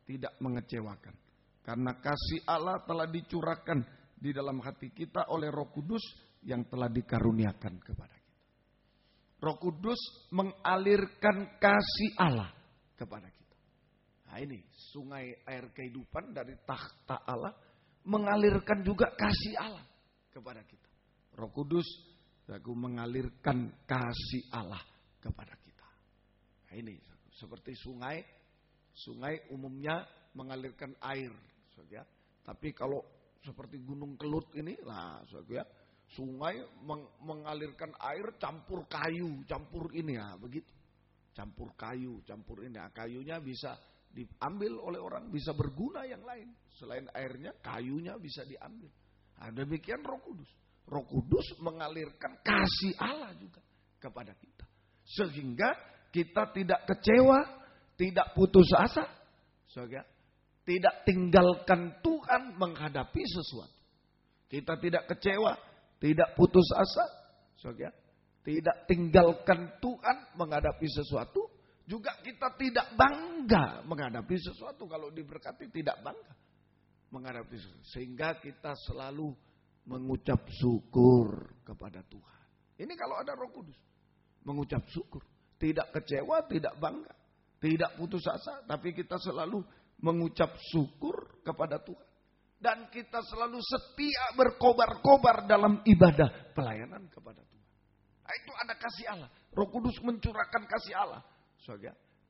tidak mengecewakan. Karena kasih Allah telah dicurahkan di dalam hati kita oleh Roh Kudus yang telah dikaruniakan kepada kita. Roh Kudus mengalirkan kasih Allah kepada kita. Nah ini sungai air kehidupan dari takhta Allah mengalirkan juga kasih Allah kepada kita. Roh Kudus mengalirkan kasih Allah kepada kita. Nah ini seperti sungai umumnya mengalirkan air, tapi kalau seperti Gunung Kelut ini, sungai mengalirkan air campur kayu, campur ini begitu, campur kayu, campur ini. Kayunya bisa diambil oleh orang, bisa berguna yang lain selain airnya, kayunya bisa diambil. Demikian Roh Kudus. Roh Kudus mengalirkan kasih Allah juga kepada kita, sehingga kita tidak kecewa, tidak putus asa, tidak tinggalkan Tuhan menghadapi sesuatu. Kita tidak kecewa, tidak putus asa, tidak tinggalkan Tuhan menghadapi sesuatu. Juga kita tidak bangga menghadapi sesuatu. Kalau diberkati tidak bangga menghadapi sesuatu. Sehingga kita selalu mengucap syukur kepada Tuhan. Ini kalau ada Roh Kudus. Mengucap syukur. Tidak kecewa, tidak bangga, tidak putus asa, tapi kita selalu mengucap syukur kepada Tuhan. Dan kita selalu setia berkobar-kobar dalam ibadah pelayanan kepada Tuhan. Nah, itu ada kasih Allah. Roh Kudus mencurahkan kasih Allah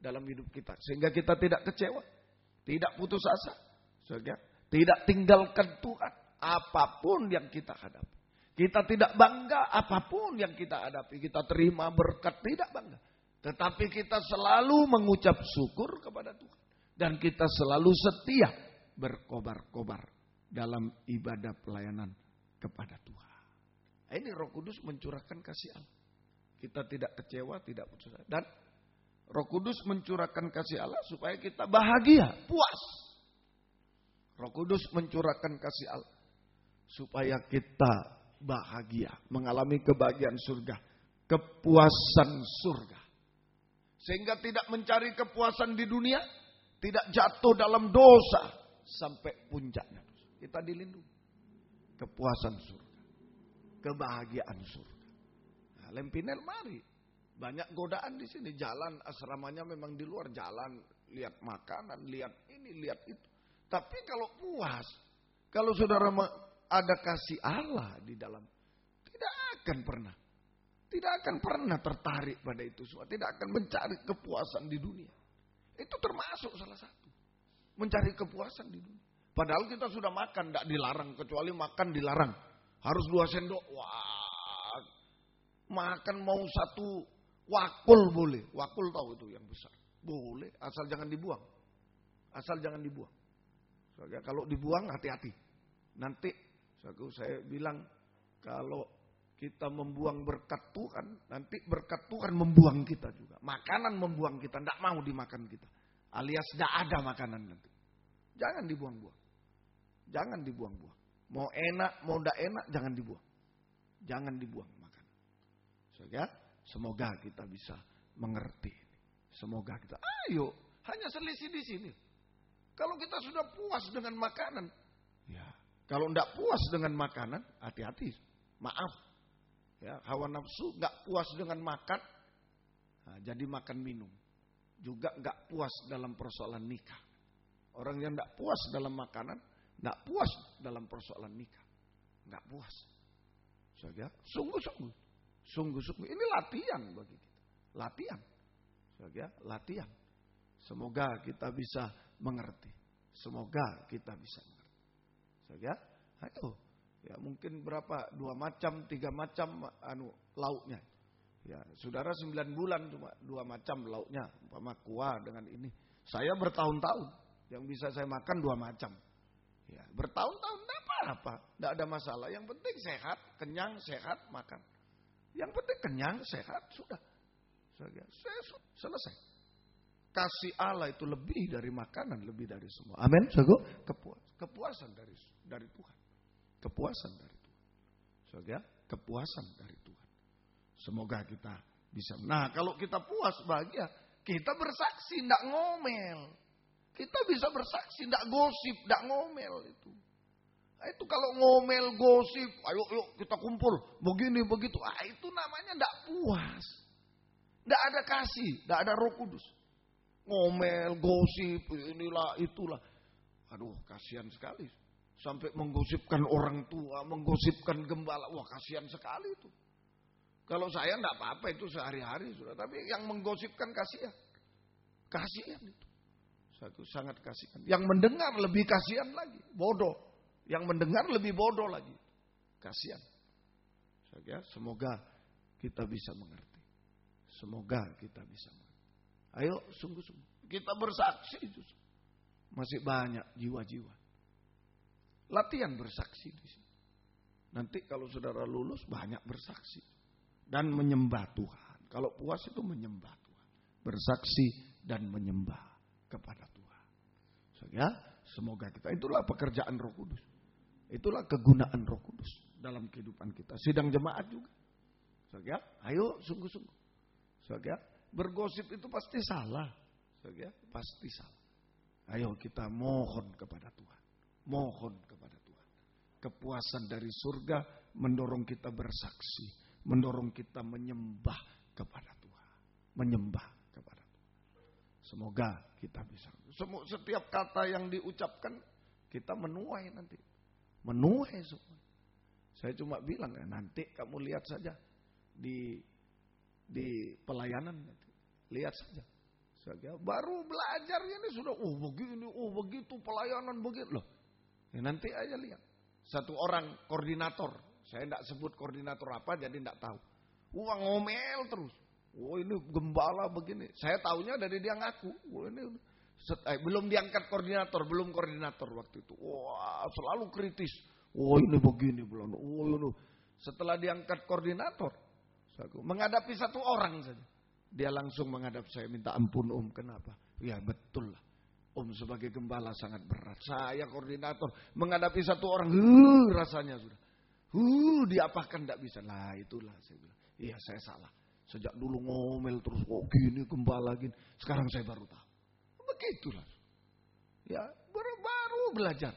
dalam hidup kita. Sehingga kita tidak kecewa, tidak putus asa, tidak tinggalkan Tuhan apapun yang kita hadapi. Kita tidak bangga apapun yang kita hadapi. Kita terima berkat, tidak bangga. Tetapi kita selalu mengucap syukur kepada Tuhan. Dan kita selalu setia berkobar-kobar dalam ibadah pelayanan kepada Tuhan. Nah, ini Roh Kudus mencurahkan kasih Allah. Kita tidak kecewa, tidak putus asa. Dan Roh Kudus mencurahkan kasih Allah supaya kita bahagia, puas. Roh Kudus mencurahkan kasih Allah supaya kita bahagia, mengalami kebahagiaan surga, kepuasan surga. Sehingga tidak mencari kepuasan di dunia, tidak jatuh dalam dosa sampai puncaknya. Kita dilindungi. Kepuasan surga, kebahagiaan surga. Nah, Lempinel mari. Banyak godaan di sini. Jalan asramanya memang di luar jalan, lihat makanan, lihat ini, lihat itu. Tapi kalau puas, kalau saudara ada kasih Allah di dalam, tidak akan pernah tertarik pada itu semua. Tidak akan mencari kepuasan di dunia. Itu termasuk salah satu. Mencari kepuasan di dunia. Padahal kita sudah makan, tidak dilarang. Kecuali makan dilarang. Harus 2 sendok. Wah, makan mau 1 wakul boleh. Wakul tahu itu yang besar. Boleh, asal jangan dibuang. Asal jangan dibuang. Soalnya kalau dibuang hati-hati. Nanti saya bilang kalau kita membuang berkat Tuhan, nanti berkat Tuhan membuang kita juga. Makanan membuang kita, tidak mau dimakan kita. Alias tidak ada makanan nanti. Jangan dibuang-buang. Jangan dibuang-buang. Mau enak, mau tidak enak, jangan dibuang. Jangan dibuang makanan. Semoga kita bisa mengerti. Semoga kita, ayo, hanya selisih di sini. Kalau kita sudah puas dengan makanan, ya. Kalau tidak puas dengan makanan, hati-hati. Maaf. Ya, hawa nafsu gak puas dengan makan, jadi makan minum. Juga gak puas dalam persoalan nikah. Orang yang gak puas dalam makanan, gak puas dalam persoalan nikah. Gak puas. Sungguh-sungguh. Ini latihan bagi kita. Latihan. Semoga kita bisa mengerti. Semoga kita bisa mengerti. Ayo. Ya mungkin berapa? 2 macam, 3 macam lauknya. Ya, saudara 9 bulan cuma 2 macam lauknya, umpama kuah dengan ini. Saya bertahun-tahun yang bisa saya makan 2 macam. Ya, bertahun-tahun enggak apa-apa, enggak ada masalah. Yang penting sehat, kenyang, sehat, makan. Yang penting kenyang, sehat, sudah. Selesai. Kasih Allah itu lebih dari makanan, lebih dari semua. Amin. Kepuasan dari Tuhan. Kepuasan dari Tuhan. Kepuasan dari Tuhan. Semoga kita bisa. Nah, kalau kita puas, bahagia, Kita bersaksi, tidak ngomel. Kita bisa bersaksi, tidak gosip, tidak ngomel itu. Nah, itu kalau ngomel, gosip, ayo yuk kita kumpul, begini, begitu. Itu namanya tidak puas. Tidak ada kasih, tidak ada Roh Kudus. Ngomel, gosip, inilah, itulah. Aduh, kasihan sekali. Sampai menggosipkan orang tua, menggosipkan gembala. Wah, kasihan sekali itu. Kalau saya tidak apa-apa itu sehari-hari sudah. Tapi yang menggosipkan kasihan. Kasihan itu. Aku sangat kasihan. Yang mendengar lebih kasihan lagi. Bodoh. Yang mendengar lebih bodoh lagi. Kasihan. Semoga kita bisa mengerti. Semoga kita bisa mengerti. Ayo sungguh-sungguh. Kita bersaksi. Masih banyak jiwa-jiwa. Latihan bersaksi di sini. Nanti kalau saudara lulus banyak bersaksi. Dan menyembah Tuhan. Kalau puas itu menyembah Tuhan. Bersaksi dan menyembah kepada Tuhan. Ya, semoga kita. Itulah pekerjaan Roh Kudus. Itulah kegunaan Roh Kudus dalam kehidupan kita. Sidang jemaat juga. Ya, ayo sungguh-sungguh. Ya, bergosip itu pasti salah. Ya, pasti salah. Ayo kita mohon kepada Tuhan. Mohon kepada Tuhan. Kepuasan dari surga mendorong kita bersaksi. Mendorong kita menyembah kepada Tuhan. Menyembah kepada Tuhan. Semoga kita bisa. Setiap kata yang diucapkan kita menuai nanti. Menuai semua. Saya cuma bilang nanti kamu lihat saja di pelayanan nanti. Lihat saja. Baru belajar ini sudah begini, begitu pelayanan begitu loh. Ya, nanti aja lihat. Satu orang koordinator. Saya tidak sebut koordinator apa jadi tidak tahu. Ngomel terus. Ini gembala begini. Saya tahunya dari dia ngaku. Belum diangkat koordinator, belum koordinator waktu itu. Wah, selalu kritis. Ini begini belum. Setelah diangkat koordinator, menghadapi satu orang saja. Dia langsung menghadap saya, minta ampun Om, kenapa? Ya betul lah. Om sebagai gembala sangat berat. Saya koordinator menghadapi satu orang, rasanya sudah. Diapakan tidak bisa. Lah itulah saya bilang. Iya saya salah. Sejak dulu ngomel terus, gini gembala gini. Sekarang saya baru tahu. Begitulah. Ya baru belajar.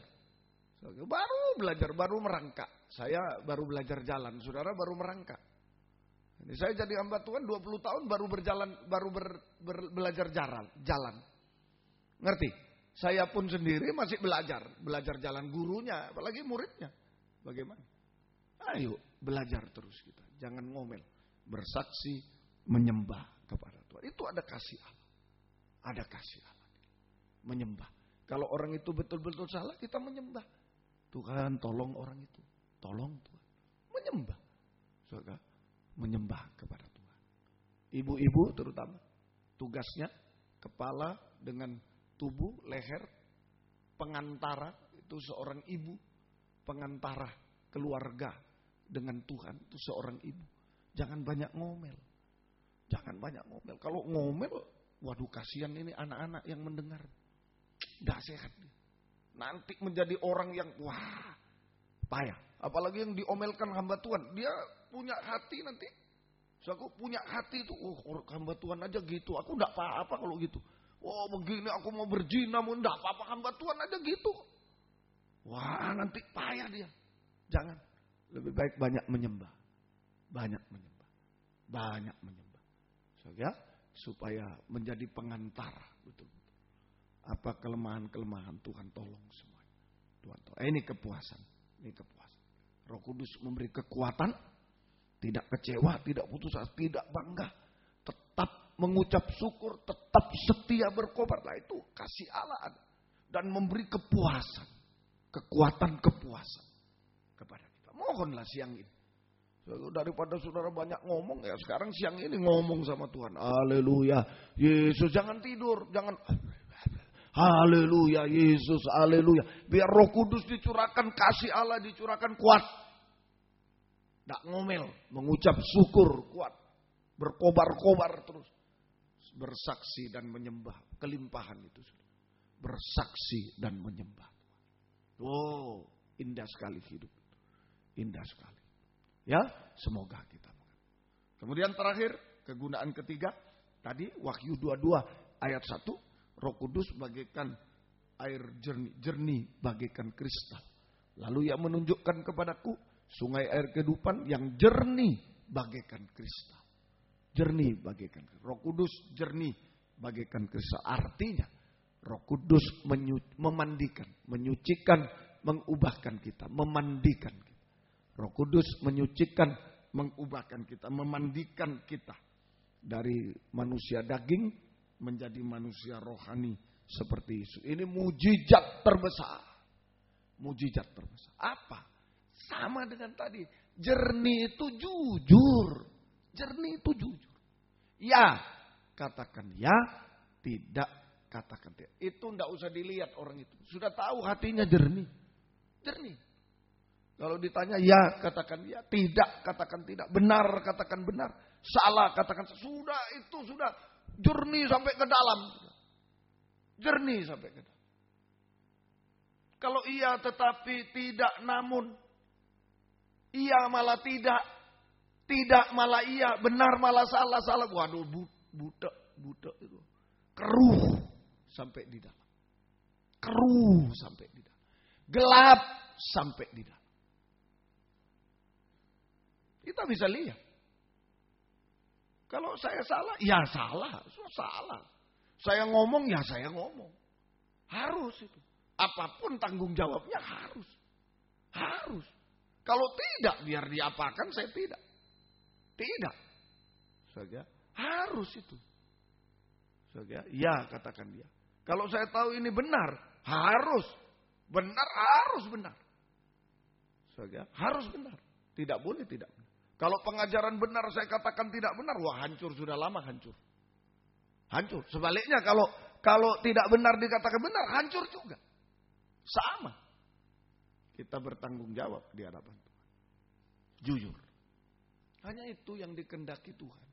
Baru merangkak. Saya baru belajar jalan. Saudara baru merangkak. Ini saya jadi hamba Tuhan 20 tahun baru berjalan, belajar jalan. Ngerti? Saya pun sendiri masih belajar jalan gurunya, apalagi muridnya. Bagaimana? Ayo belajar terus kita. Jangan ngomel. Bersaksi, menyembah kepada Tuhan. Itu ada kasih Allah. Ada kasih Allah. Menyembah. Kalau orang itu betul-betul salah, kita menyembah. Tuhan tolong orang itu. Tolong Tuhan. Menyembah. Saudara, menyembah kepada Tuhan. Ibu-ibu terutama. Tugasnya kepala dengan tubuh, leher, pengantara. Itu seorang ibu. Pengantara keluarga dengan Tuhan. Itu seorang ibu. Jangan banyak ngomel. Jangan banyak ngomel. Kalau ngomel, waduh kasihan ini anak-anak yang mendengar. Tidak sehat. Nanti menjadi orang yang wah payah. Apalagi yang diomelkan hamba Tuhan. Dia punya hati nanti. So, aku punya hati itu. Hamba Tuhan aja gitu. Aku tidak apa-apa kalau gitu. Begini aku mau berzina. Tidak apa-apa hamba Tuhan aja gitu. Wah nanti payah dia. Jangan. Lebih baik banyak menyembah. Banyak menyembah. Banyak menyembah. Supaya menjadi pengantara. Betul-betul. Apa kelemahan-kelemahan Tuhan tolong semuanya. Tuhan tolong. Ini kepuasan. Ini kepuasan. Roh Kudus memberi kekuatan. Tidak kecewa, tidak putus asa, tidak bangga. Tetap mengucap syukur, tetap setia berkobar. Nah itu kasih Allah ada. Dan memberi kepuasan. Kekuatan kepuasan. Kepada kita. Mohonlah siang ini. Daripada saudara banyak ngomong, ya sekarang siang ini ngomong sama Tuhan. Haleluya. Yesus jangan tidur. Jangan. Haleluya Yesus. Haleluya. Biar Roh Kudus dicurahkan. Kasih Allah dicurahkan kuat. Tak ngomel. Mengucap syukur kuat. Berkobar-kobar terus. Bersaksi dan menyembah. Kelimpahan itu. Bersaksi dan menyembah. Oh indah sekali hidup. Indah sekali. Ya, semoga kita. Kemudian terakhir, kegunaan ketiga, Tadi Wahyu 22 ayat 1, Roh Kudus bagaikan air jernih bagaikan kristal. Lalu ia menunjukkan kepadaku sungai air kehidupan yang jernih bagaikan kristal. Jernih bagaikan kristal. Roh Kudus jernih bagaikan kristal. Artinya Roh Kudus memandikan, menyucikan, mengubahkan kita, memandikan kita. Roh Kudus menyucikan, mengubahkan kita, memandikan kita dari manusia daging menjadi manusia rohani seperti Yesus. Ini mujizat terbesar. Mujizat terbesar. Apa? Sama dengan tadi. Jernih itu jujur. Jernih itu jujur. Ya, katakan ya, tidak katakan tidak. Itu tidak usah dilihat orang itu. Sudah tahu hatinya jernih. Jernih. Kalau ditanya ya, katakan ya. Tidak, katakan tidak. Benar, katakan benar. Salah, katakan sudah. Itu sudah jernih sampai ke dalam. Jernih sampai ke dalam. Kalau iya tetapi tidak namun. Iya malah tidak. Tidak malah iya. Benar malah salah. Salah. Waduh, budak itu. Keruh sampai di dalam. Keruh sampai di dalam. Gelap sampai di dalam. Kita bisa lihat. Kalau saya salah, ya salah. Salah. Saya ngomong, ya saya ngomong. Harus itu. Apapun tanggung jawabnya harus. Harus. Kalau tidak, biar diapakan saya tidak. Tidak. Saja harus itu. Saja, ya katakan dia. Kalau saya tahu ini benar, harus. Benar, harus benar. Saja, harus benar. Tidak boleh tidak benar. Kalau pengajaran benar saya katakan tidak benar, wah hancur, sudah lama hancur. Hancur. Sebaliknya kalau tidak benar dikatakan benar, hancur juga. Sama. Kita bertanggung jawab di hadapan Tuhan. Jujur. Hanya itu yang dikehendaki Tuhan.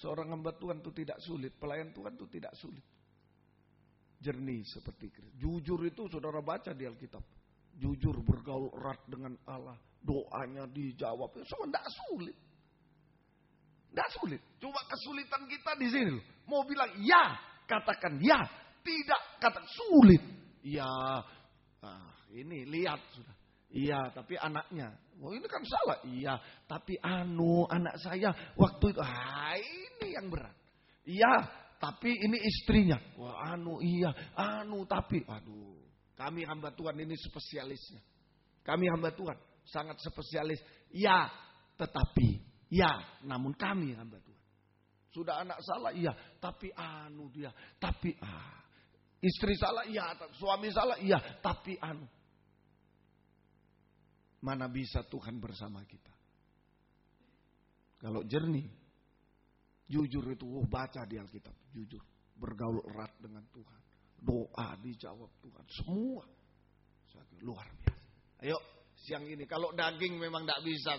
Seorang hamba Tuhan itu tidak sulit. Pelayan Tuhan itu tidak sulit. Jernih seperti Kristus. Jujur itu saudara baca di Alkitab. Jujur bergaul erat dengan Allah. Doanya dijawab. Semua tidak sulit. Tidak sulit. Cuma kesulitan kita di sini loh. Mau bilang ya, katakan ya. Tidak, katakan sulit. Ya, ini lihat sudah. Iya, tapi anaknya. Oh ini kan salah. Iya, tapi anak saya waktu itu. Ini yang berat. Iya, tapi ini istrinya. Wah iya, tapi. Aduh, kami hamba Tuhan ini spesialisnya. Kami hamba Tuhan sangat spesialis. Ya, tetapi. Ya, namun kami hamba Tuhan. Sudah anak salah, iya. Tapi dia. Tapi istri salah, iya. Suami salah, iya. Tapi mana bisa Tuhan bersama kita. Kalau jernih. Jujur itu, baca di Alkitab. Jujur. Bergaul erat dengan Tuhan. Doa dijawab Tuhan. Semua. Luar biasa. Ayo, siang ini. Kalau daging memang tidak bisa.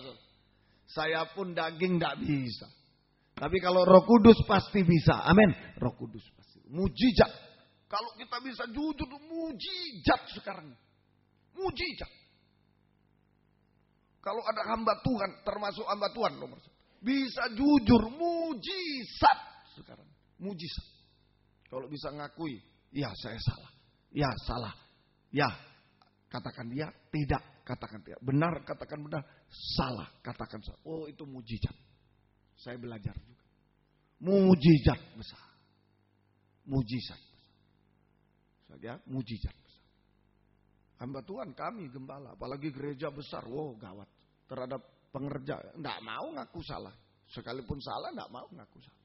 Saya pun daging tidak bisa. Tapi kalau Roh Kudus pasti bisa. Amin. Roh Kudus pasti. Mujizat. Kalau kita bisa jujur, mujizat sekarang. Mujizat. Kalau ada hamba Tuhan, termasuk hamba Tuhan nomor 1. Bisa jujur, mujizat sekarang. Mujizat. Kalau bisa ngakui, ya saya salah. Ya salah. Ya, katakan dia, tidak. Katakan tidak. Benar, katakan benar. Salah, katakan salah. Oh itu mujizat. Saya belajar juga. Mujizat besar. Mujizat besar. Saja, mujizat besar. Hamba Tuhan kami gembala, apalagi gereja besar. Wow, gawat. Terhadap pengerja, enggak mau ngaku salah. Sekalipun salah, enggak mau ngaku salah.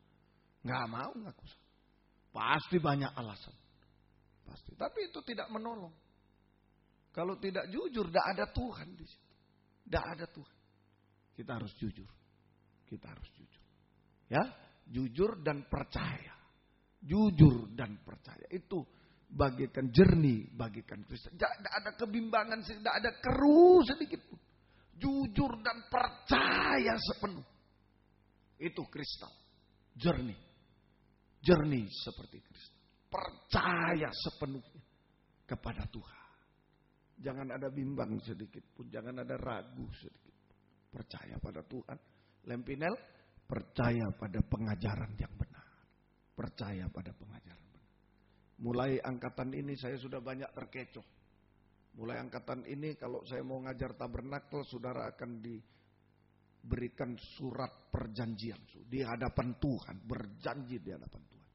Enggak mau ngaku salah. Pasti banyak alasan. Pasti. Tapi itu tidak menolong. Kalau tidak jujur, tidak ada Tuhan di situ. Tidak ada Tuhan. Kita harus jujur. Kita harus jujur. Ya, jujur dan percaya. Jujur dan percaya. Itu bagaikan jernih, bagaikan Kristus. Tidak ada kebimbangan, tidak ada keruh sedikit pun. Jujur dan percaya sepenuh. Itu kristal. Jernih. Jernih seperti kristal. Percaya sepenuhnya kepada Tuhan. Jangan ada bimbang sedikit pun. Jangan ada ragu sedikit pun. Percaya pada Tuhan. Lempinel, percaya pada pengajaran yang benar. percaya pada pengajaran. Mulai angkatan ini saya sudah banyak terkecoh. Mulai angkatan ini kalau saya mau ngajar tabernakel, saudara akan diberikan surat perjanjian di hadapan Tuhan, berjanji di hadapan Tuhan.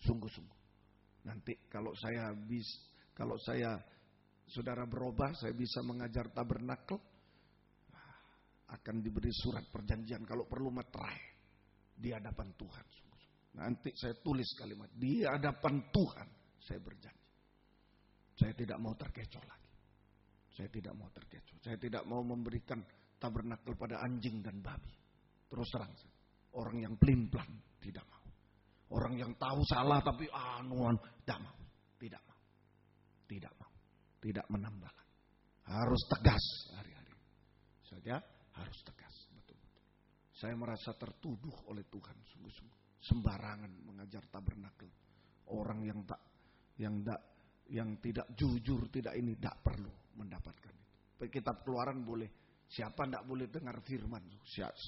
Sungguh-sungguh. Nanti kalau saya saudara berubah, saya bisa mengajar tabernakel, akan diberi surat perjanjian kalau perlu materai di hadapan Tuhan. Nanti saya tulis kalimat di hadapan Tuhan, saya berjanji. Saya tidak mau terkecoh lagi. Saya tidak mau terkecoh. Saya tidak mau memberikan tabernakel pada anjing dan babi. Terus terang, orang yang pelin-pelan tidak mau. Orang yang tahu salah tapi tidak mau. Tidak mau. Tidak mau. Tidak menambah lagi. Harus tegas hari-hari. Saja harus tegas, betul-betul. Saya merasa tertuduh oleh Tuhan sungguh-sungguh. Sembarangan mengajar tabernakel. Orang yang tidak jujur, tidak tidak perlu mendapatkan itu. Kitab Keluaran boleh, siapa tidak boleh dengar firman,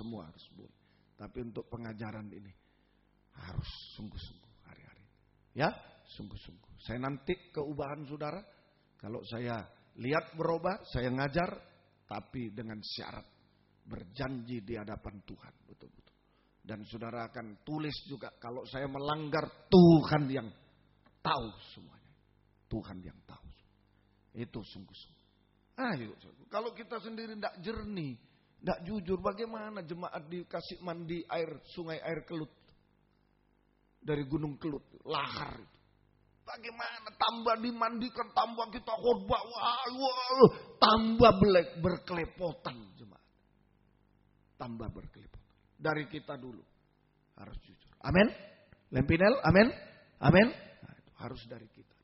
semua harus boleh. Tapi untuk pengajaran ini harus sungguh-sungguh hari-hari. Ya, sungguh-sungguh. Saya nanti keubahan saudara, kalau saya lihat berubah, saya ngajar, tapi dengan syarat berjanji di hadapan Tuhan, betul-betul. Dan saudara akan tulis juga kalau saya melanggar, Tuhan yang tahu semuanya. Tuhan yang tahu. Itu sungguh-sungguh. Ayo, kalau kita sendiri tidak jernih, tidak jujur, bagaimana jemaat dikasih mandi air, sungai air Kelut. Dari Gunung Kelut, lahar itu. Bagaimana tambah dimandikan, tambah kita khotbah, tambah berkelepotan jemaat. Tambah berkelepotan. Dari kita dulu harus jujur. Amin. Lempinel, amin. Amin. Nah, itu harus dari kita.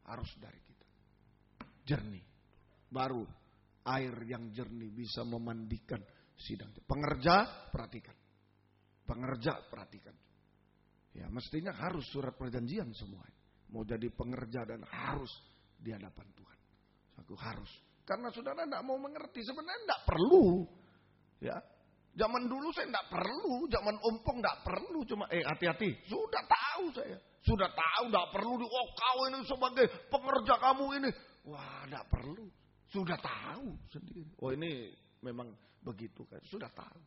Harus dari kita. Jernih. Baru air yang jernih bisa memandikan sidang. Pengerja, perhatikan. Pengerja, perhatikan. Ya, mestinya harus surat perjanjian semua. Mau jadi pengerja dan harus di hadapan Tuhan. Aku harus. Karena saudara tidak mau mengerti. Sebenarnya tidak perlu. Ya. Zaman dulu saya tidak perlu. Zaman ompong tidak perlu. Cuma hati-hati. Sudah tahu saya. Sudah tahu tidak perlu. Kau ini sebagai pengerja kamu ini. Wah, tidak perlu. Sudah tahu sendiri. Oh, ini memang begitu kan. Sudah tahu.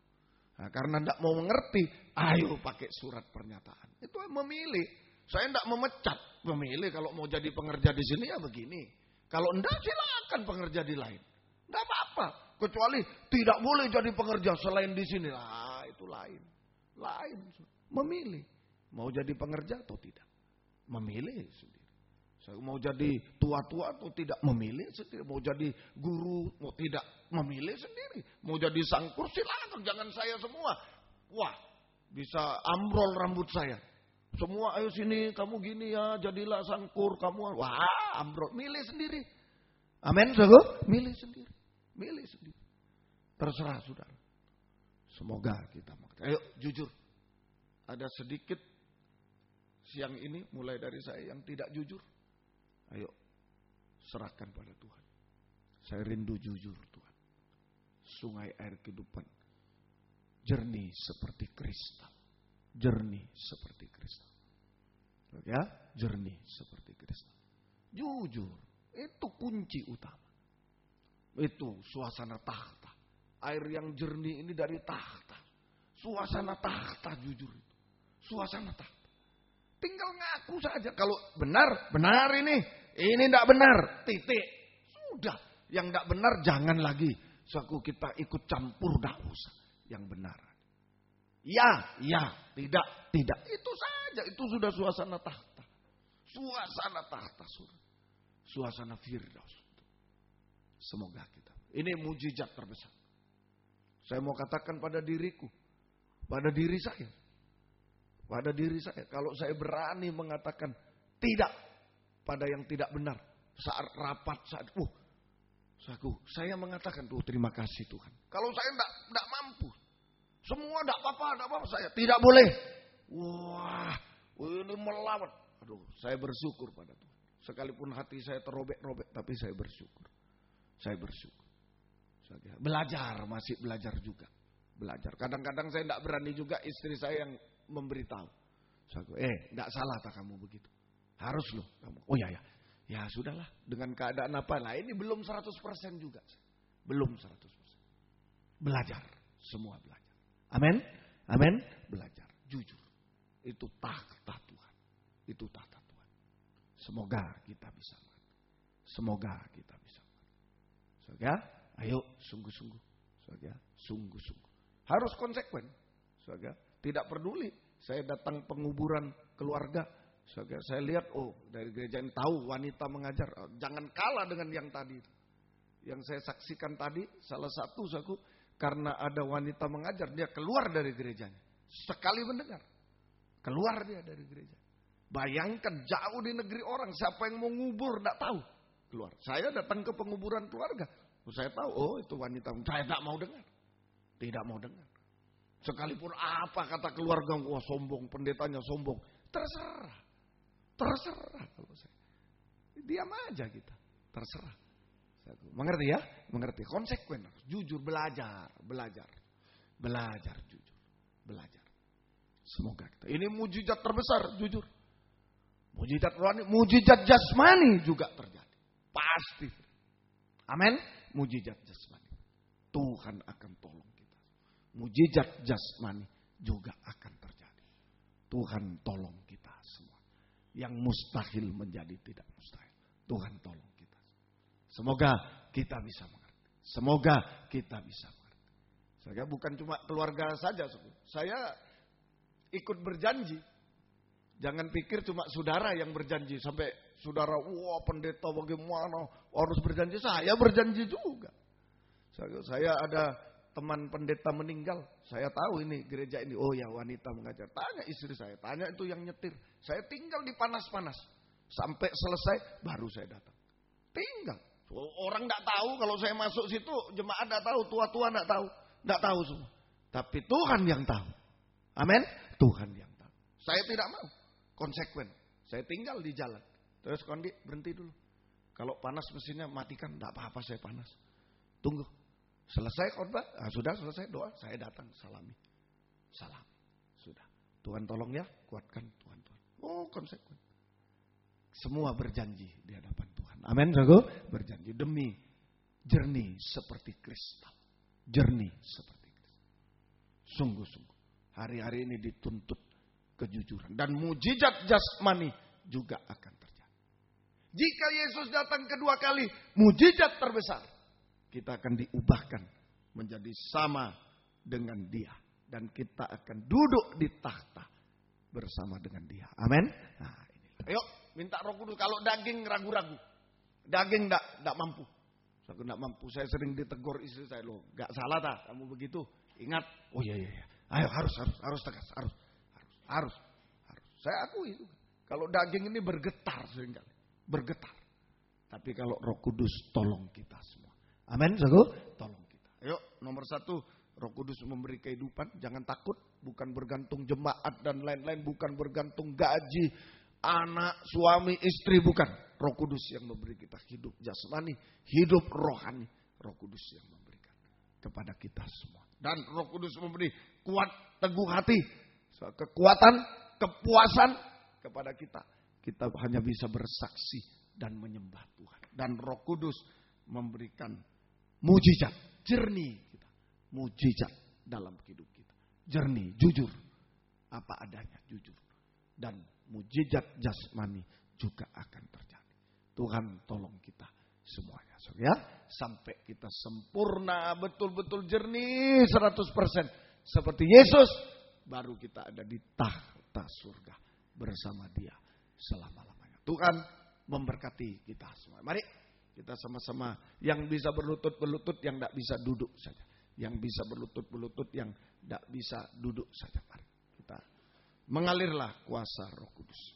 Nah, karena tidak mau mengerti. Ayo pakai surat pernyataan. Itu memilih. Saya tidak memecat. Memilih kalau mau jadi pengerja di sini ya begini. Kalau enggak silakan pengerja di lain. Tidak apa-apa. Kecuali tidak boleh jadi pengerja selain di sini. Lah itu lain. Lain. Memilih. Mau jadi pengerja atau tidak. Memilih sendiri. Saya mau jadi tua-tua atau tidak. Memilih sendiri. Mau jadi guru. Mau tidak. Memilih sendiri. Mau jadi sangkur silakan. Jangan saya semua. Wah. Bisa ambrol rambut saya. Semua ayo sini. Kamu gini ya. Jadilah sangkur. Kamu. Wah ambrol. Milih sendiri. Amin. Saudara. Milih sendiri. Milih sendiri. Terserah saudara. Semoga kita mengerti. Ayo jujur. Ada sedikit siang ini mulai dari saya yang tidak jujur. Ayo serahkan pada Tuhan. Saya rindu jujur Tuhan. Sungai air kehidupan. Jernih seperti kristal. Jernih seperti kristal. Ya, jernih seperti kristal. Jujur. Itu kunci utama. Itu suasana tahta. Air yang jernih ini dari tahta. Suasana tahta jujur itu. Suasana tahta. Tinggal ngaku saja. Kalau benar, benar ini. Ini tidak benar. Titik. Sudah. Yang tidak benar jangan lagi. Suatu kita ikut campur. Tidak usah. Yang benar. Ya, ya. Tidak, tidak. Itu saja. Itu sudah suasana tahta. Suasana tahta. Suasana firdaus. Semoga kita. Ini mujizat terbesar. Saya mau katakan pada diriku. Pada diri saya. Pada diri saya. Kalau saya berani mengatakan tidak. Pada yang tidak benar. Saat rapat. Saya mengatakan. Terima kasih Tuhan. Kalau saya tidak mampu. Semua tidak apa-apa. Saya tidak boleh. Wah. Ini melawan. Aduh. Saya bersyukur pada Tuhan. Sekalipun hati saya terobek-robek. Tapi saya bersyukur. Saya bersyukur. Belajar, masih belajar juga. Belajar. Kadang-kadang saya tidak berani juga istri saya yang memberitahu. Enggak salah tak kamu begitu. Harus loh kamu. Oh ya. Ya sudahlah, dengan keadaan apa? Nah ini belum 100% juga. Belum 100%. Belajar, semua belajar. Amin. Amin. Belajar, jujur. Itu tahta Tuhan. Itu tahta Tuhan. Semoga kita bisa mengerti. Semoga kita bisa mengerti. Saudara, ayo sungguh-sungguh. Saudara, sungguh-sungguh. Harus konsekuen. Saudara, tidak peduli. Saya datang penguburan keluarga. Saudara, saya lihat, dari gereja ini tahu wanita mengajar. Jangan kalah dengan yang tadi. Yang saya saksikan tadi, salah satu karena ada wanita mengajar, dia keluar dari gerejanya. Sekali mendengar, keluar dia dari gereja. Bayangkan jauh di negeri orang, siapa yang mau ngubur, tidak tahu. Keluar. Saya datang ke penguburan keluarga. Saya tahu, itu wanita. Saya tidak mau dengar. Tidak mau dengar. Sekalipun apa kata keluarga, wah sombong, pendetanya sombong. Terserah. Terserah kalau saya. Diam aja kita. Terserah. Mengerti ya? Mengerti. Konsekuen. Jujur, belajar. Belajar jujur. Belajar. Semoga kita. Ini mujizat terbesar, jujur. Mujizat rohani, mujizat jasmani juga terjadi. Pasti. Amin. Mujizat jasmani. Tuhan akan tolong kita. Mujizat jasmani juga akan terjadi. Tuhan tolong kita semua. Yang mustahil menjadi tidak mustahil. Tuhan tolong kita. Semoga kita bisa mengerti. Semoga kita bisa mengerti. Saya bukan cuma keluarga saja. Saya ikut berjanji. Jangan pikir cuma saudara yang berjanji. Sampai saudara, wah pendeta bagaimana harus berjanji. Saya berjanji juga. Saya ada teman pendeta meninggal. Saya tahu ini gereja ini. Oh ya wanita mengajar. Tanya istri saya. Tanya itu yang nyetir. Saya tinggal di panas-panas. Sampai selesai baru saya datang. Tinggal. Orang tidak tahu kalau saya masuk situ. Jemaat tidak tahu. Tua-tua tidak tahu. Tidak tahu semua. Tapi Tuhan yang tahu. Amin. Tuhan yang tahu. Saya tidak mau. Konsekuen. Saya tinggal di jalan. Terus Kondi berhenti dulu. Kalau panas mesinnya matikan. Tidak apa-apa saya panas. Tunggu. Selesai khotbah, sudah selesai doa, saya datang salami. Sudah. Tuhan tolong ya, kuatkan Tuhan. Oh konsekuen. Semua berjanji di hadapan Tuhan. Amin, saudara. Berjanji demi jernih seperti kristal. Jernih seperti kristal. Sungguh-sungguh. Hari-hari ini dituntut kejujuran. Dan mujizat jasmani juga akan terjadi. Jika Yesus datang kedua kali, mujizat terbesar. Kita akan diubahkan menjadi sama dengan Dia. Dan kita akan duduk di tahta bersama dengan Dia. Amin. Nah, inilah. Ayo minta Roh Kudus. Kalau daging ragu-ragu. Daging enggak mampu. Saya enggak mampu. Saya sering ditegur istri saya. Loh, enggak salah tak kamu begitu. Ingat. Oh iya. Ayo harus tegas. Harus. Saya akui itu. Kalau daging ini bergetar seringkali. Bergetar. Tapi kalau Roh Kudus tolong kita semua. Amin, saudara. Tolong kita. Ayo, nomor 1, Roh Kudus memberi kehidupan. Jangan takut, bukan bergantung jemaat dan lain-lain, bukan bergantung gaji, anak, suami, istri, bukan. Roh Kudus yang memberi kita hidup jasmani, hidup rohani. Roh Kudus yang memberikan kepada kita semua. Dan Roh Kudus memberi kuat, teguh hati, kekuatan, kepuasan kepada kita. Kita hanya bisa bersaksi dan menyembah Tuhan. Dan Roh Kudus memberikan mujizat, jernih kita. Mujizat dalam hidup kita. Jernih, jujur. Apa adanya, jujur. Dan mujizat jasmani juga akan terjadi. Tuhan tolong kita semuanya. Ya, sampai kita sempurna, betul-betul jernih 100%. Seperti Yesus, baru kita ada di tahta surga bersama Dia selama-lamanya. Tuhan memberkati kita semua. Mari. Kita sama-sama yang bisa berlutut-berlutut, yang tidak bisa duduk saja. Yang bisa berlutut-berlutut, yang tidak bisa duduk saja. Mari kita mengalirlah kuasa Roh Kudus.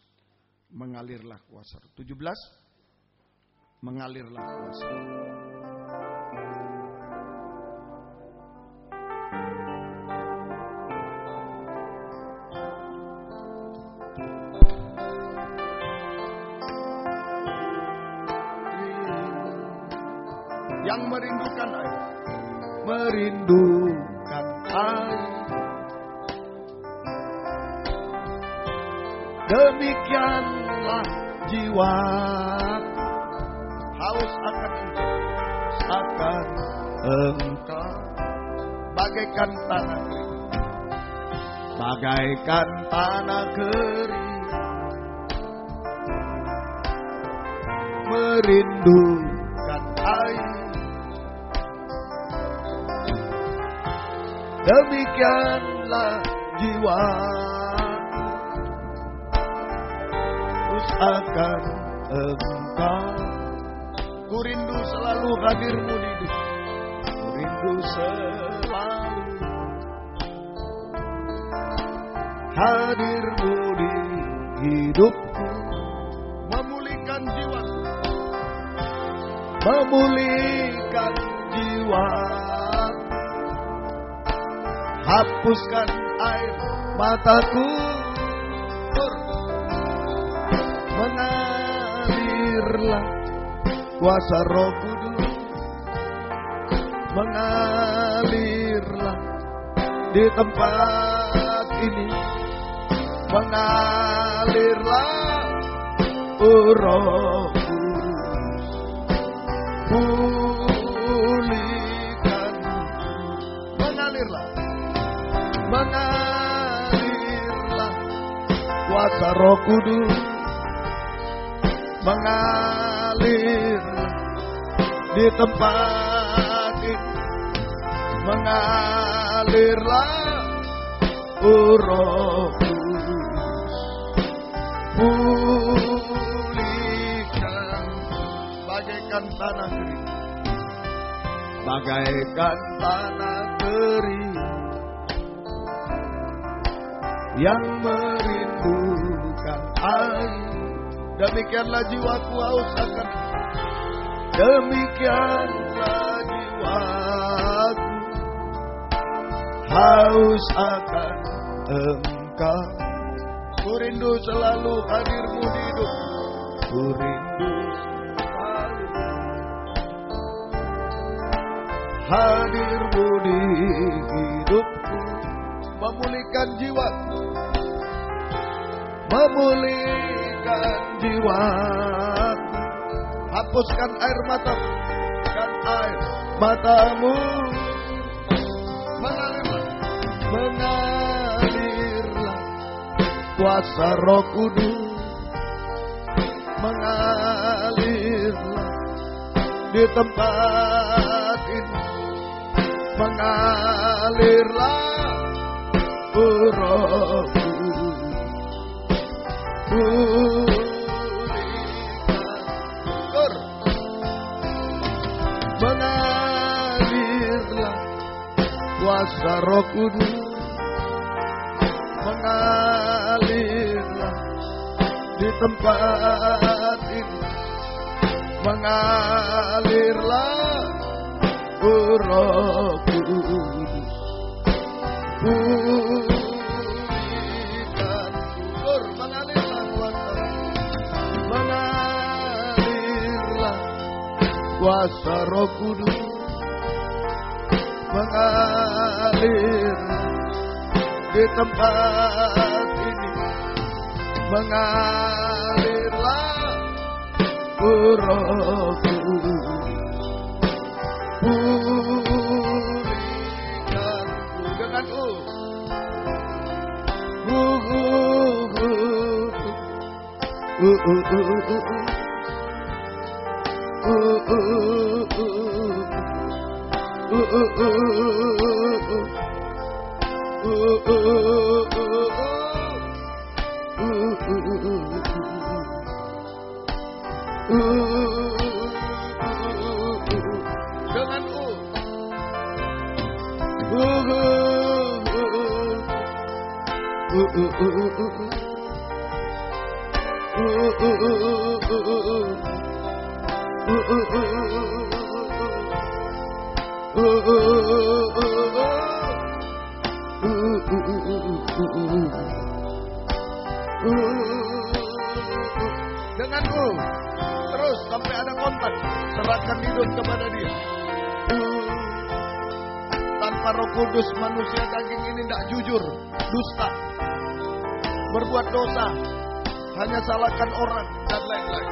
Mengalirlah kuasa. 17. Mengalirlah kuasa. Yang merindukan air. Merindukan air. Demikianlah jiwa haus akan Engkau, bagaikan tanah kering, bagaikan tanah kering, merindukan air. Demikianlah jiwa haus akan Engkau. Ku rindu selalu hadir-Mu di hidup. Ku rindu selalu hadir-Mu di hidupku. Memulihkan jiwa, memulihkan jiwa. Hapuskan air mataku, mengalirlah kuasa Roh Kudus, mengalirlah di tempat ini, mengalirlah Roh Kudus, pulihkan, mengalirlah, mengalirlah kuasa Roh Kudus, mengalir di tempat ini, mengalirlah Roh Kudus, pulihkan bagaikan tanah kering, bagaikan tanah kering yang merindukan air. Demikianlah jiwaku haus akan, demikianlah jiwaku haus akan Engkau. Ku rindu selalu hadir-Mu di hidup. Ku rindu selalu hadir-Mu di hidupku. Memulihkan jiwaku, memulihkan jiwa. Hapuskan air matamu, kan air matamu, mengalirlah, mengalirlah kuasa Roh Kudus, mengalirlah di tempat ini, mengalirlah Roh Kudus, mengalirlah kuasa Roh Kudus, mengalirlah di tempat ini, mengalirlah Roh Kudus, pulihkan, mengalirlah kuasa, mengalirlah kuasa Roh Kudus, mengalir di tempat ini, mengalirlah Roh Kudus, pulihkan dengan denganku terus sampai ada kontak. Serahkan hidup kepada Dia. Tanpa Roh Kudus manusia daging ini tidak jujur, dusta, berbuat dosa, hanya salahkan orang dan lain-lain.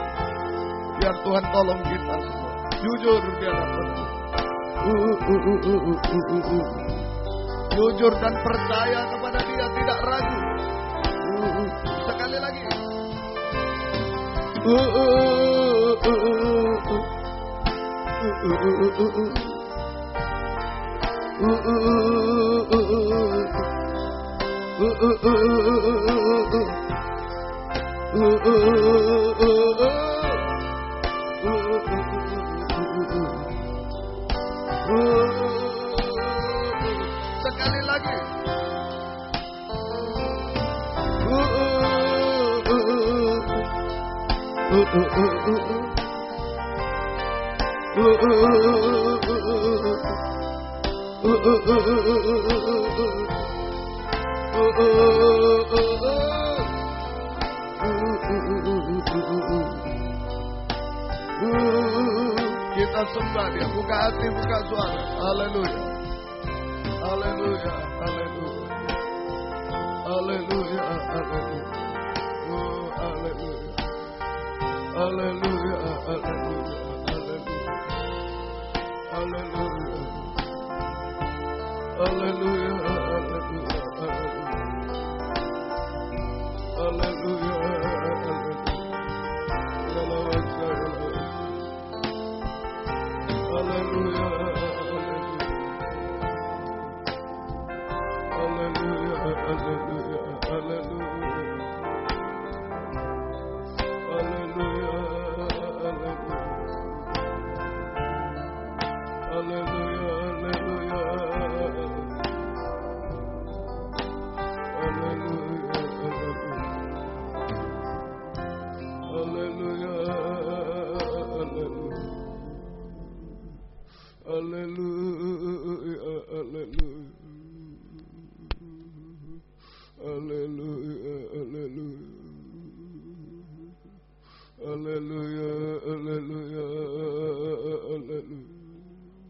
Biar Tuhan tolong kita semua. Jujur di hadapan Tuhan. Jujur dan percaya kepada Dia, tidak ragu. Sekali lagi. Sekali lagi. Kita sembah Dia, buka hati, buka suara. Haleluya. Haleluya, haleluya. Haleluya, haleluya. Oh, haleluya. Haleluya, haleluya. Haleluya. Haleluya, haleluya. Haleluya, haleluya. Haleluya, haleluya, haleluya,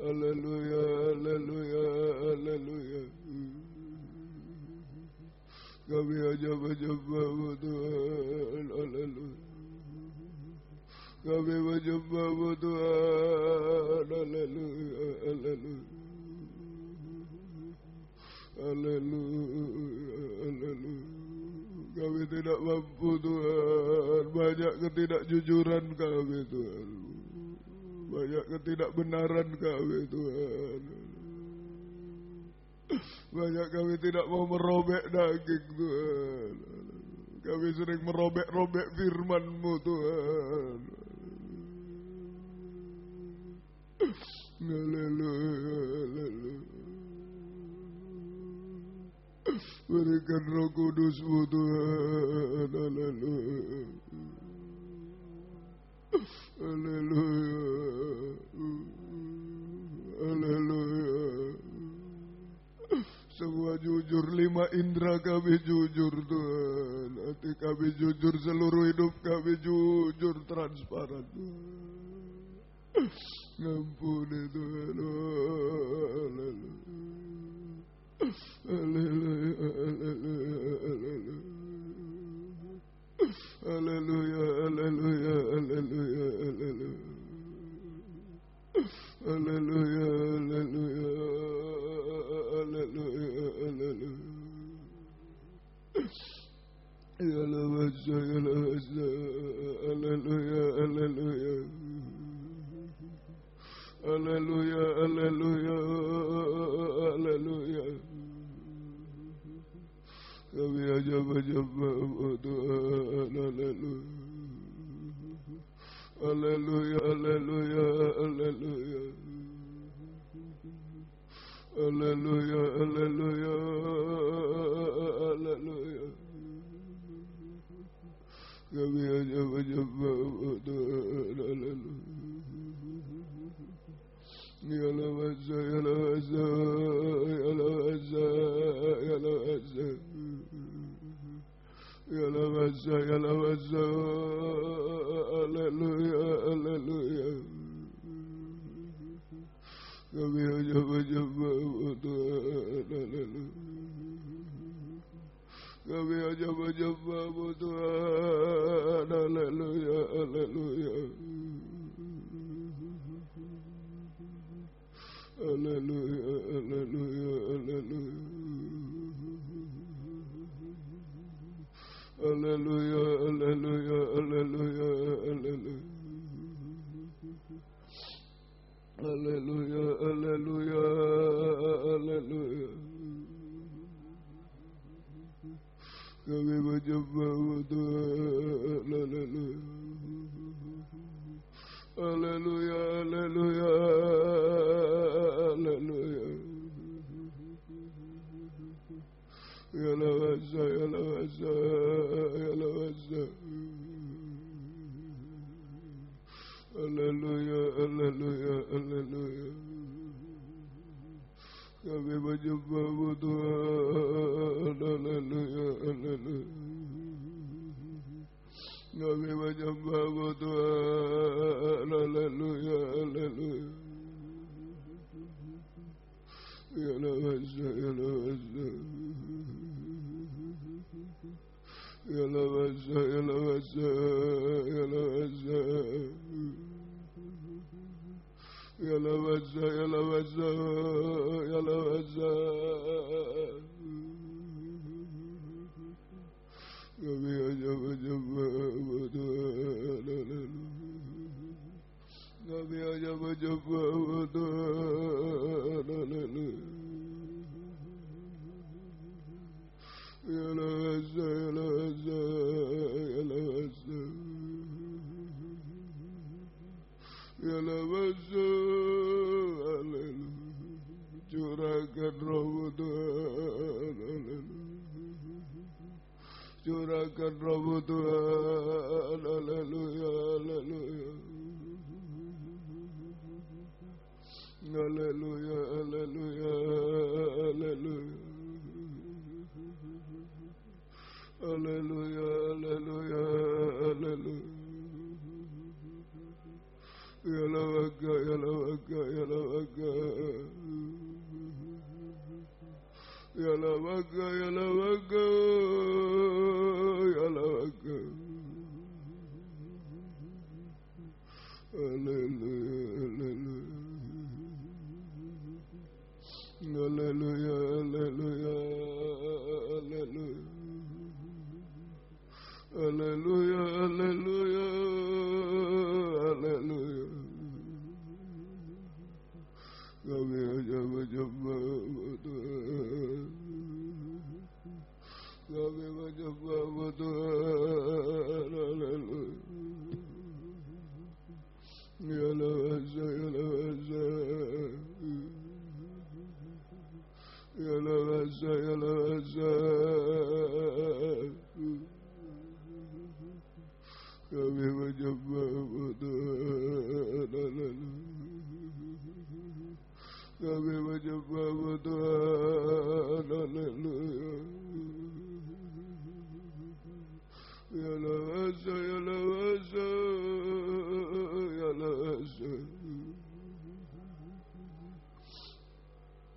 haleluya, haleluya, Kami hanya menyembah-Mu Tuhan. Haleluya. Kami menyembah-Mu Tuhan. Haleluya. Haleluya. Haleluya. Haleluya. Kami tidak mampu Tuhan. Banyak ketidakjujuran kami Tuhan. Banyak ketidakbenaran kami Tuhan. Banyak kami tidak mau merobek daging Tuhan. Kami sering merobek-robek firman-Mu Tuhan. Haleluya, haleluya. Berikan Roh Kudus-Mu Tuhan. Haleluya. Haleluya. Haleluya. Semua jujur, 5 indera kami jujur Tuhan. Hati kami jujur, seluruh hidup kami jujur, transparan Tuhan. Ngampuni Tuhan. Haleluya. Haleluya. Haleluya. Haleluya. Haleluya. Haleluya. Haleluya. Haleluya, haleluya, haleluya. Kami hanya menyembah-Mu Tuhan. Haleluya. Haleluya, haleluya, haleluya. Haleluya, haleluya, haleluya. Kami hanya menyembahmu Tuhan, haleluya. Kami hanya menyembahmu Tuhan, haleluya, haleluya. Haleluya, haleluya, haleluya. Haleluya, haleluya, haleluya, haleluya. Haleluya, haleluya, haleluya. Kami menyembahmu Tuhan, haleluya. Haleluya, haleluya, haleluya. Ya lawasa, ya lawasa, ya lawasa. Haleluya, haleluya, haleluya. Kami menyembahmu Tuhan, haleluya, haleluya. Kami menyembahmu Tuhan, haleluya, haleluya. Ya lawasa, ya lawasa. Ya lawasa, ya lawasa, ya lawasa. Ya lawasa, ya lawasa, ya lawasa. Kami hanya menyembahmu Tuhan, haleluya. Kami hanya menyembahmu Tuhan, haleluya. Ya lawasa, ya lawasa, ya lawasa. Ya lawasa, haleluya. Curahkan rohmu Tuhan, haleluya. Curahkan rohmu Tuhan, haleluya, haleluya. Haleluya, haleluya, haleluya. Haleluya, haleluya, haleluya. Ya lawaka, ya lawaka, ya lawaka. Ya lawaka, ya lawaka, ya lawaka. Haleluya, haleluya. Haleluya, haleluya, haleluya. Haleluya, haleluya, haleluya. Kami hanya menyembahmu Tuhan. Kami menyembahmu Tuhan, haleluya. Ya lawasa, ya lawasa. Ya lawasa, ya lawasa. Kami menyembahmu Tuhan, haleluya. Kami menyembahmu Tuhan, haleluya. Ya lawasa, ya lawasa, ya lawasa.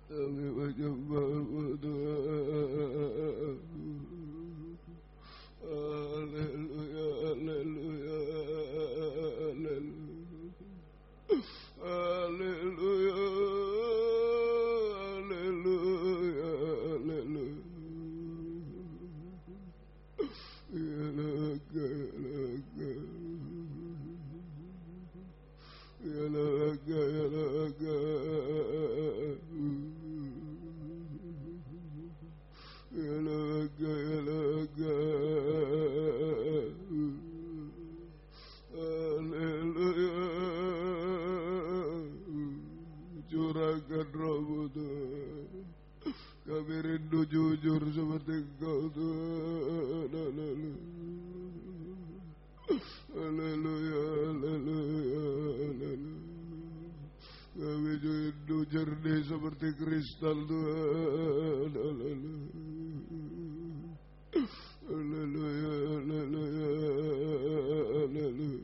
Kami menyembahmu Tuhan. Haleluya, haleluya, haleluya. Haleluya, haleluya, haleluya. Ya laka, ya laka. Ya laka, ya laka. Ya laka, ya laka. Haleluya. Curahkan rohmu Tuhan. Kami rindu jujur seperti Engkau Tuhan, haleluya. Haleluya, haleluya, haleluya. Kami rindu jernih seperti kristal Tuhan, haleluya. Haleluya, haleluya, haleluya.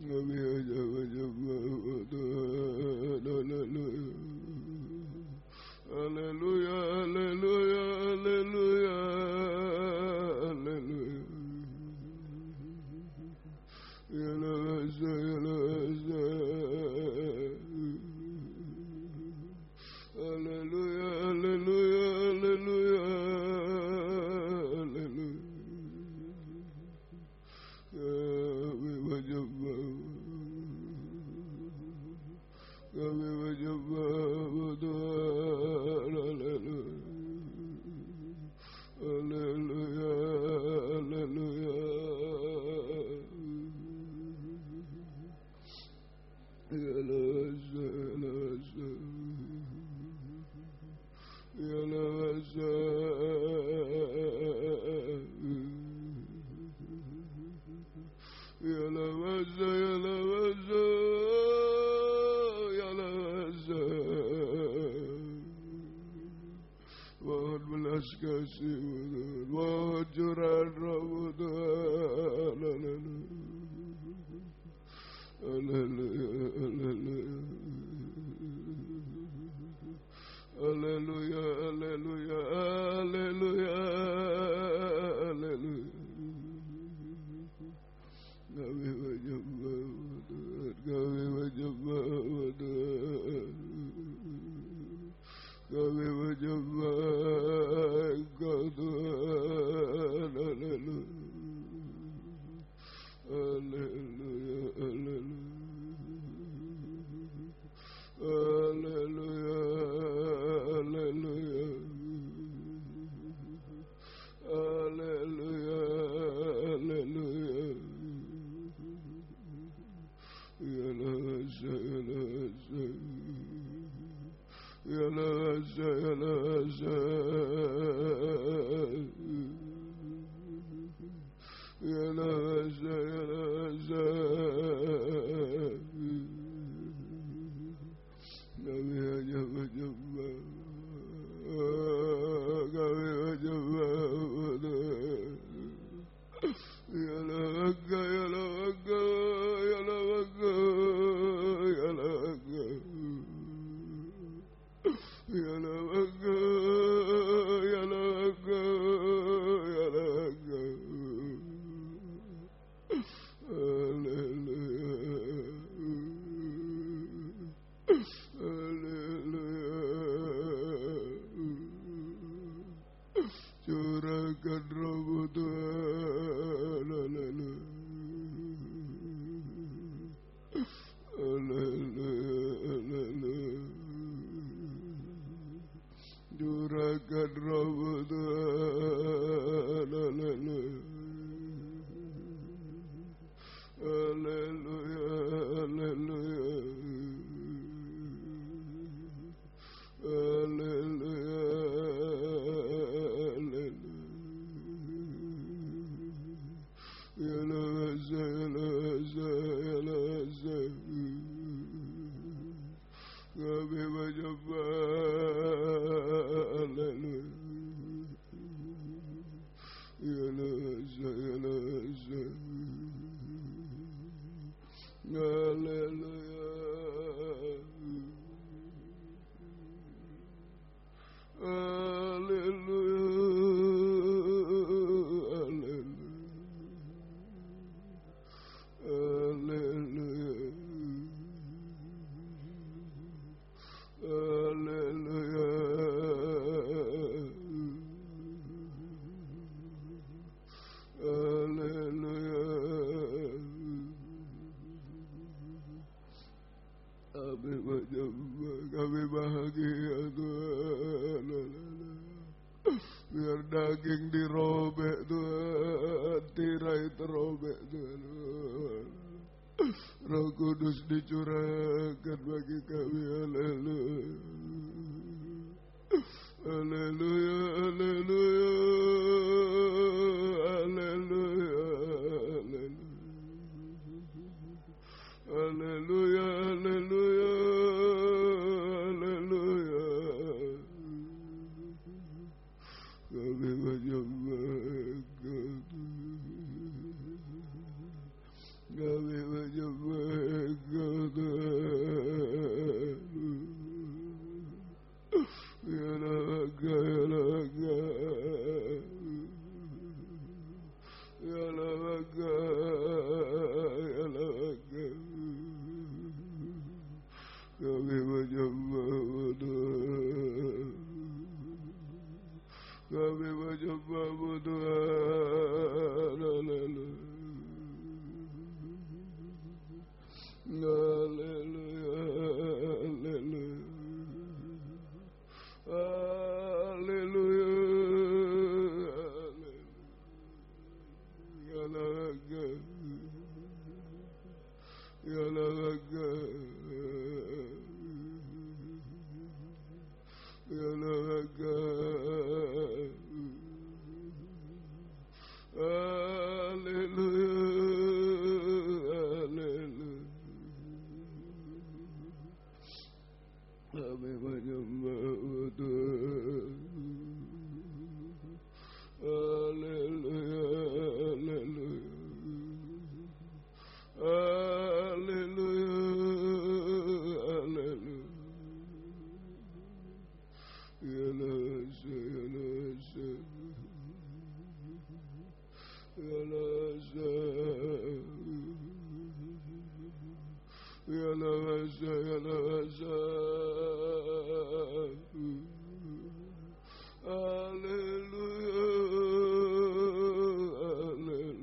Kami hanya menyembahmu Tuhan, Haleluya, haleluya, haleluya, haleluya. Kami menyembah, kami menyembah Tuhan. Haleluya, haleluya, mohon belas kasih mohon curahan rahmat Tuhan. Haleluya, haleluya, haleluya, haleluya, haleluya, haleluya. Kami menyembah Tuhan, kami menyembah Tuhan, kami menyembah Engkau Tuhan. Haleluya, haleluya, haleluya, haleluya, haleluya, haleluya, haleluya. Ya Nasa, ya Nasa, ya Nasa, ya Nasa, ya Nasa, ya Nasa. Kami hanya menyembah, kami menyembah. Ya Laga, ya Laga, ya Laga, ya Laga, ya Laga, ya Laga, ya Laga. Haleluya, haleluya. Curahkan rahmat Tuhan. Haleluya, haleluya, haleluya. Curahkan rahmat Tuhan. Haleluya, haleluya, haleluya, haleluya, haleluya. Ya Nasa, ya Nasa, ya Nasa. Kami menyembah. Haleluya, ya Nasa, ya Nasa. Haleluya, haleluya, haleluya, haleluya, haleluya. Kami menyembah, kami bahagia Tuhan. Biar daging dirobek Tuhan, tirai terobek Tuhan. Roh Kudus dicurahkan bagi kami. Haleluya, haleluya, haleluya, haleluya, haleluya, haleluya, haleluya. Kami menyembah Engkau, kami menyembah Engkau. kami menyembah Tuhan. Haleluya, haleluya, haleluya, haleluya. Ya Nasa, ya Nasa, ya Nasa, ya Nasa, ya Nasa. Haleluya, haleluya.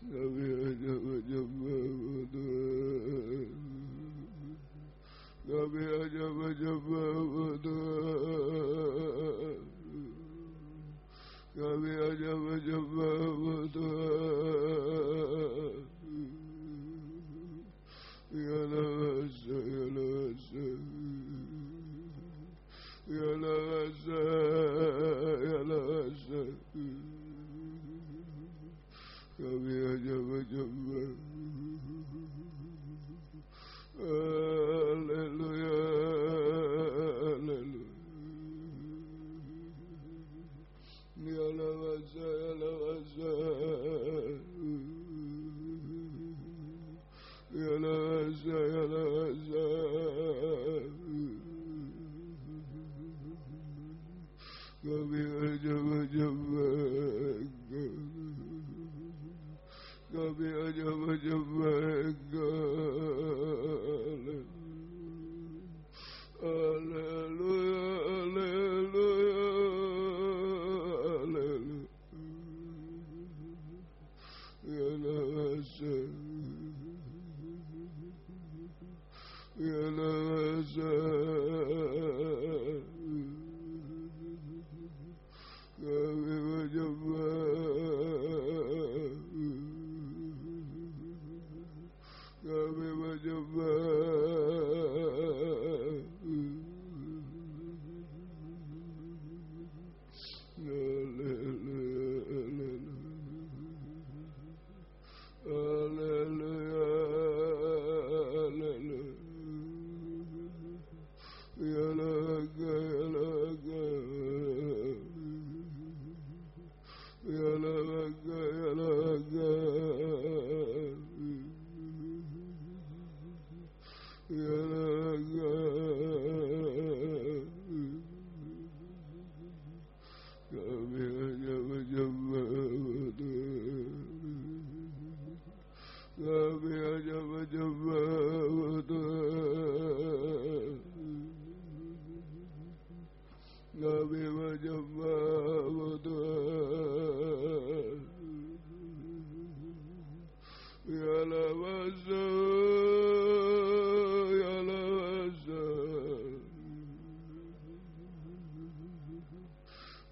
Kami hanya menyembah Tuhan. Kami hanya menyembah Tuhan. Kami hanya menyembah Tuhan. Ya Nasa, ya Nasa, ya Nasa, ya Nasa. Kami hanya menyembah. Haleluya, haleluya. Ya Nasa, ya Nasa. Ya Nasa, ya Nasa. Kami hanya menyembah. Kami hanya menyembah. Haleluya, haleluya, haleluya. Ya Nasa, ya Nasa. Kami menyembah. Kami menyembah. Haleluya, haleluya, haleluya. Ya Naga, ya Naga. Ya Naga, ya Naga. Ya Naga. Kami hanya menyembah Tuhan. Kami hanya menyembah Tuhan. Kami menyembah Tuhan. Ya Nasa, ya Nasa.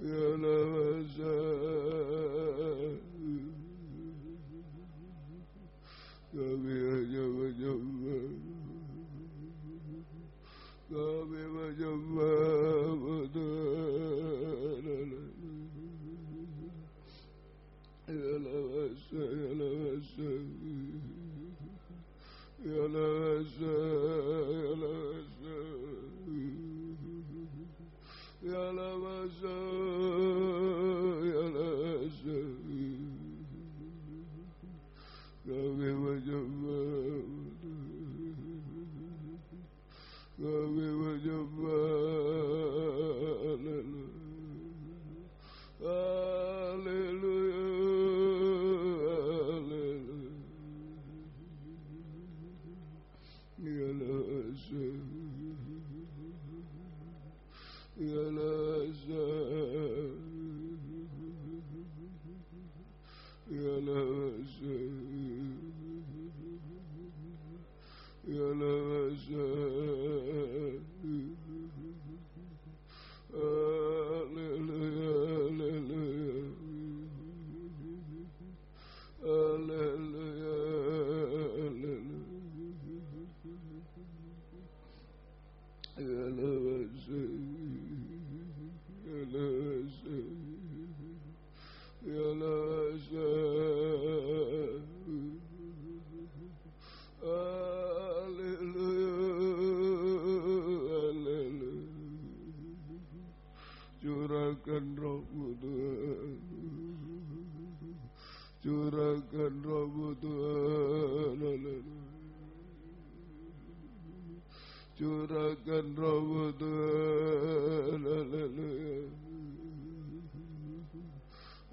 Ya Nasa. Kami hanya menyembah. Kami menyembah Tuhan. Ya Nasa, ya Nasa. Ya Nasa, ya Nasa. Ya Nasa, ya Nasa. Kami menyembah. Kami menyembah. Haleluya, haleluya. Ya Nasa, ya Nasa. Ya Nasa, ya Nasa. Haleluya, haleluya. Haleluya, haleluya. Ya Nasa, ya Nasa. Ya Nasa. Haleluya. Curahkan Roh Tuhan.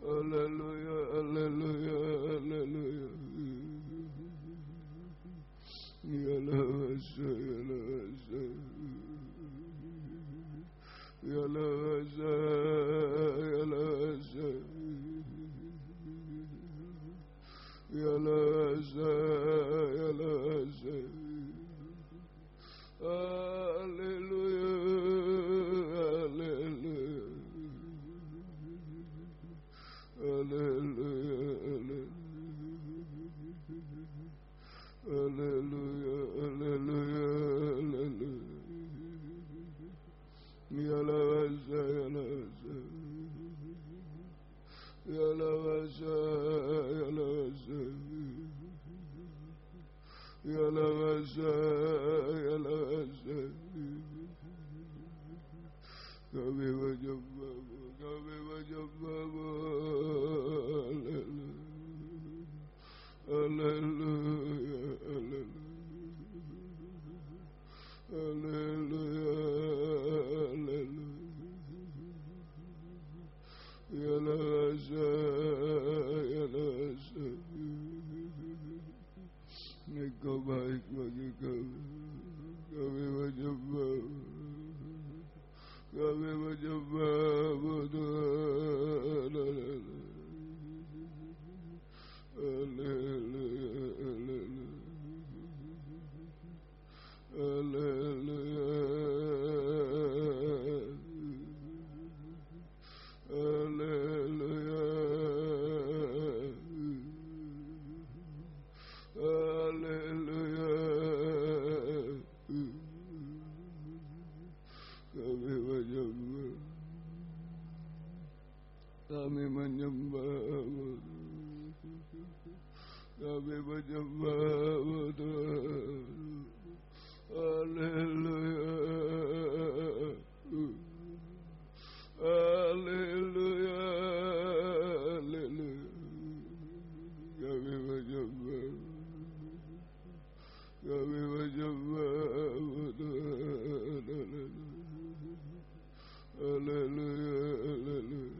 Haleluya, haleluya, haleluya. Ya lawasa, ya lawasa, ya lawasa, ya lawasa, ya lawasa, ya lawasa. Haleluya, haleluya, haleluya, haleluya, haleluya, haleluya. Ya lawasa, ya lawasa, ya lawasa, ya lawasa, ya lawasa, ya lawasa. Kami menyembahmu, kami menyembahmu. Haleluya, haleluya, haleluya, haleluya. Ya lawasa, ya lawasa. Engkau baik bagi kami menyembahmu, kami menyembahmu Tuhan. Haleluya, haleluya, haleluya, haleluya, haleluya. Kami menyembah, kami menyembahmu, kami menyembahmu Tuhan. Haleluya, haleluya, haleluya. Kami menyembah, kami menyembahmu Tuhan. Haleluya, haleluya.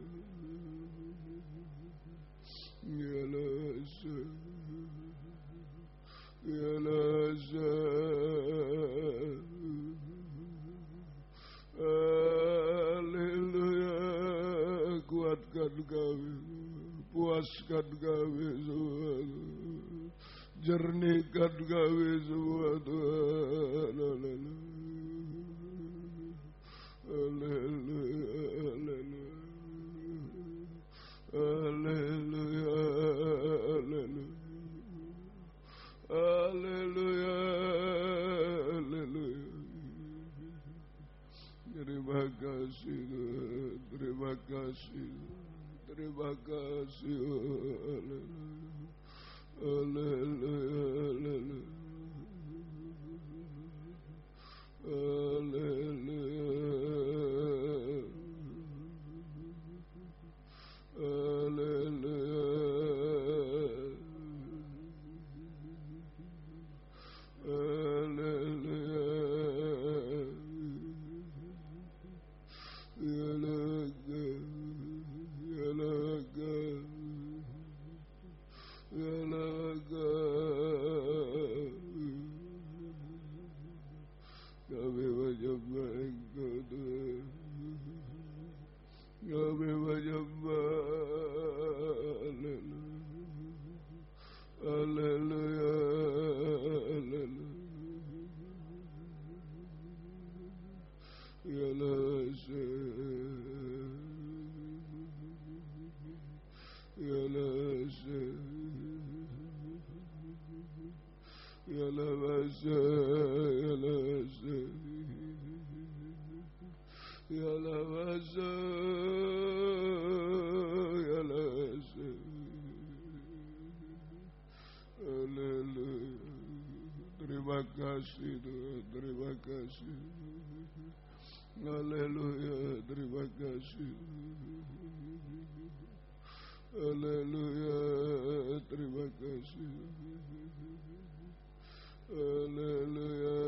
Ya lawasa, ya lawasa. Haleluya. Kuatkan kami, puaskan kami semua, jernihkan kami semua Tuhan. Haleluya, haleluya, haleluya, haleluya, haleluya, haleluya. Terima kasih Tuhan, terima kasih, terima kasih. Haleluya, haleluya, haleluya, haleluya, haleluya. Ya laga, ya laga, ya laga. Kami menyembah Engkau Tuhan, kami menyembah. Haleluya, haleluya. Ya lawasa, ya lawasa, ya lawasa, ya lawasa, ya lawasa, ya lawasa. Haleluya. Terima kasih Tuhan, terima kasih. Haleluya, terima kasih. Haleluya, terima kasih. Haleluya.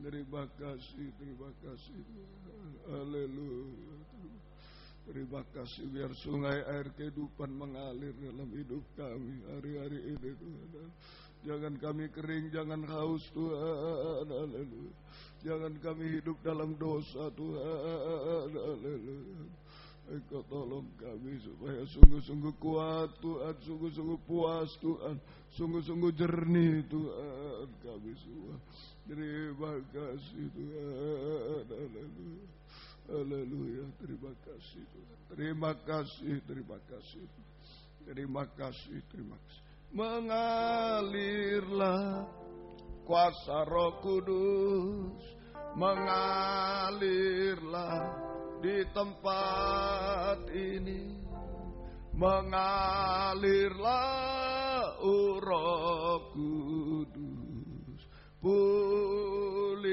Terima kasih haleluya. Terima kasih biar sungai air kehidupan mengalir dalam hidup kami hari-hari ini Tuhan. Jangan kami kering, jangan haus Tuhan, haleluya. Jangan kami hidup dalam dosa Tuhan, haleluya. Engkau tolong kami supaya sungguh-sungguh kuat Tuhan, sungguh-sungguh puas Tuhan, sungguh-sungguh jernih Tuhan kami semua. Terima kasih Tuhan, haleluya. Haleluya, terima kasih Tuhan. Terima kasih. Mengalirlah kuasa Roh Kudus, mengalirlah di tempat ini, mengalirlah Roh Kudus, pulihkanku.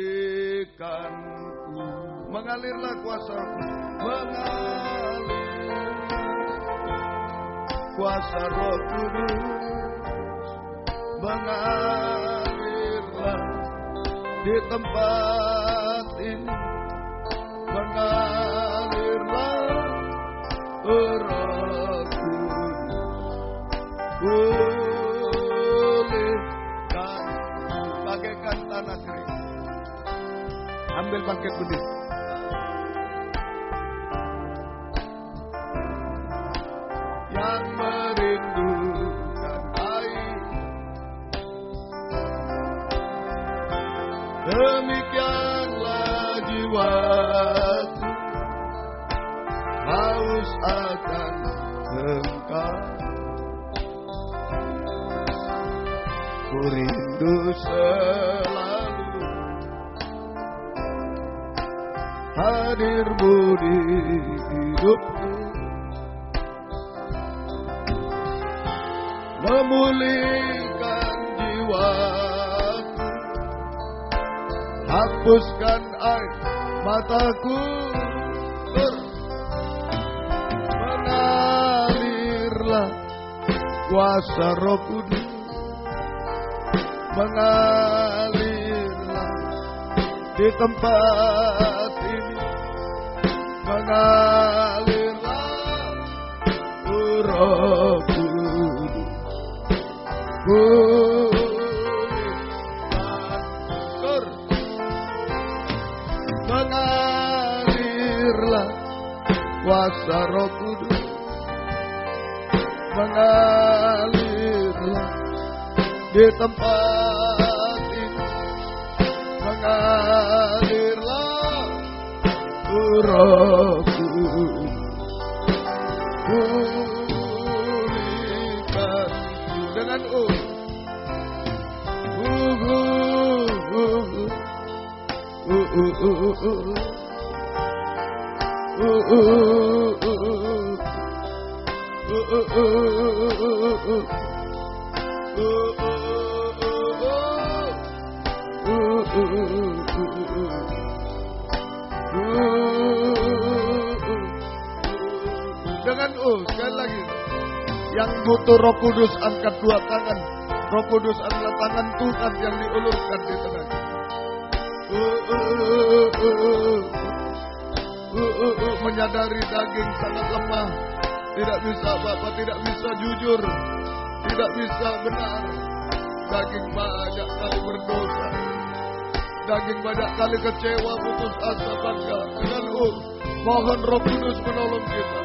Mengalirlah kuasa, mengalir kuasa Roh Kudus, mengalirlah di tempat ini, mengalirlah Roh Kudus, pulihkanku bagaikan tanah kering. Ambil bangkit benih. Yang merindukan air, demikianlah jiwaku haus akan Engkau. Ku rindu selalu hadir-Mu di hidupku, memulihkan jiwaku, hapuskan air mataku, mengalirlah kuasa Roh Kudus, mengalirlah di tempat ini, mengalirlah Roh Kudus, mengalirlah kuasa Roh Kudus, mengalirlah di tempat ini, mengalirlah Roh Kudus, pulihkanku dengan dengan sekali lagi. Yang butuh Roh Kudus angkat dua tangan. Roh Kudus adalah tangan Tuhan yang diulurkan di tengah. Menyadari daging sangat lemah, tidak bisa Bapak, tidak bisa jujur, tidak bisa benar. Daging banyak kali berdosa, daging banyak kali kecewa, putus asa, bangga. Dengan mohon Roh Kudus menolong kita.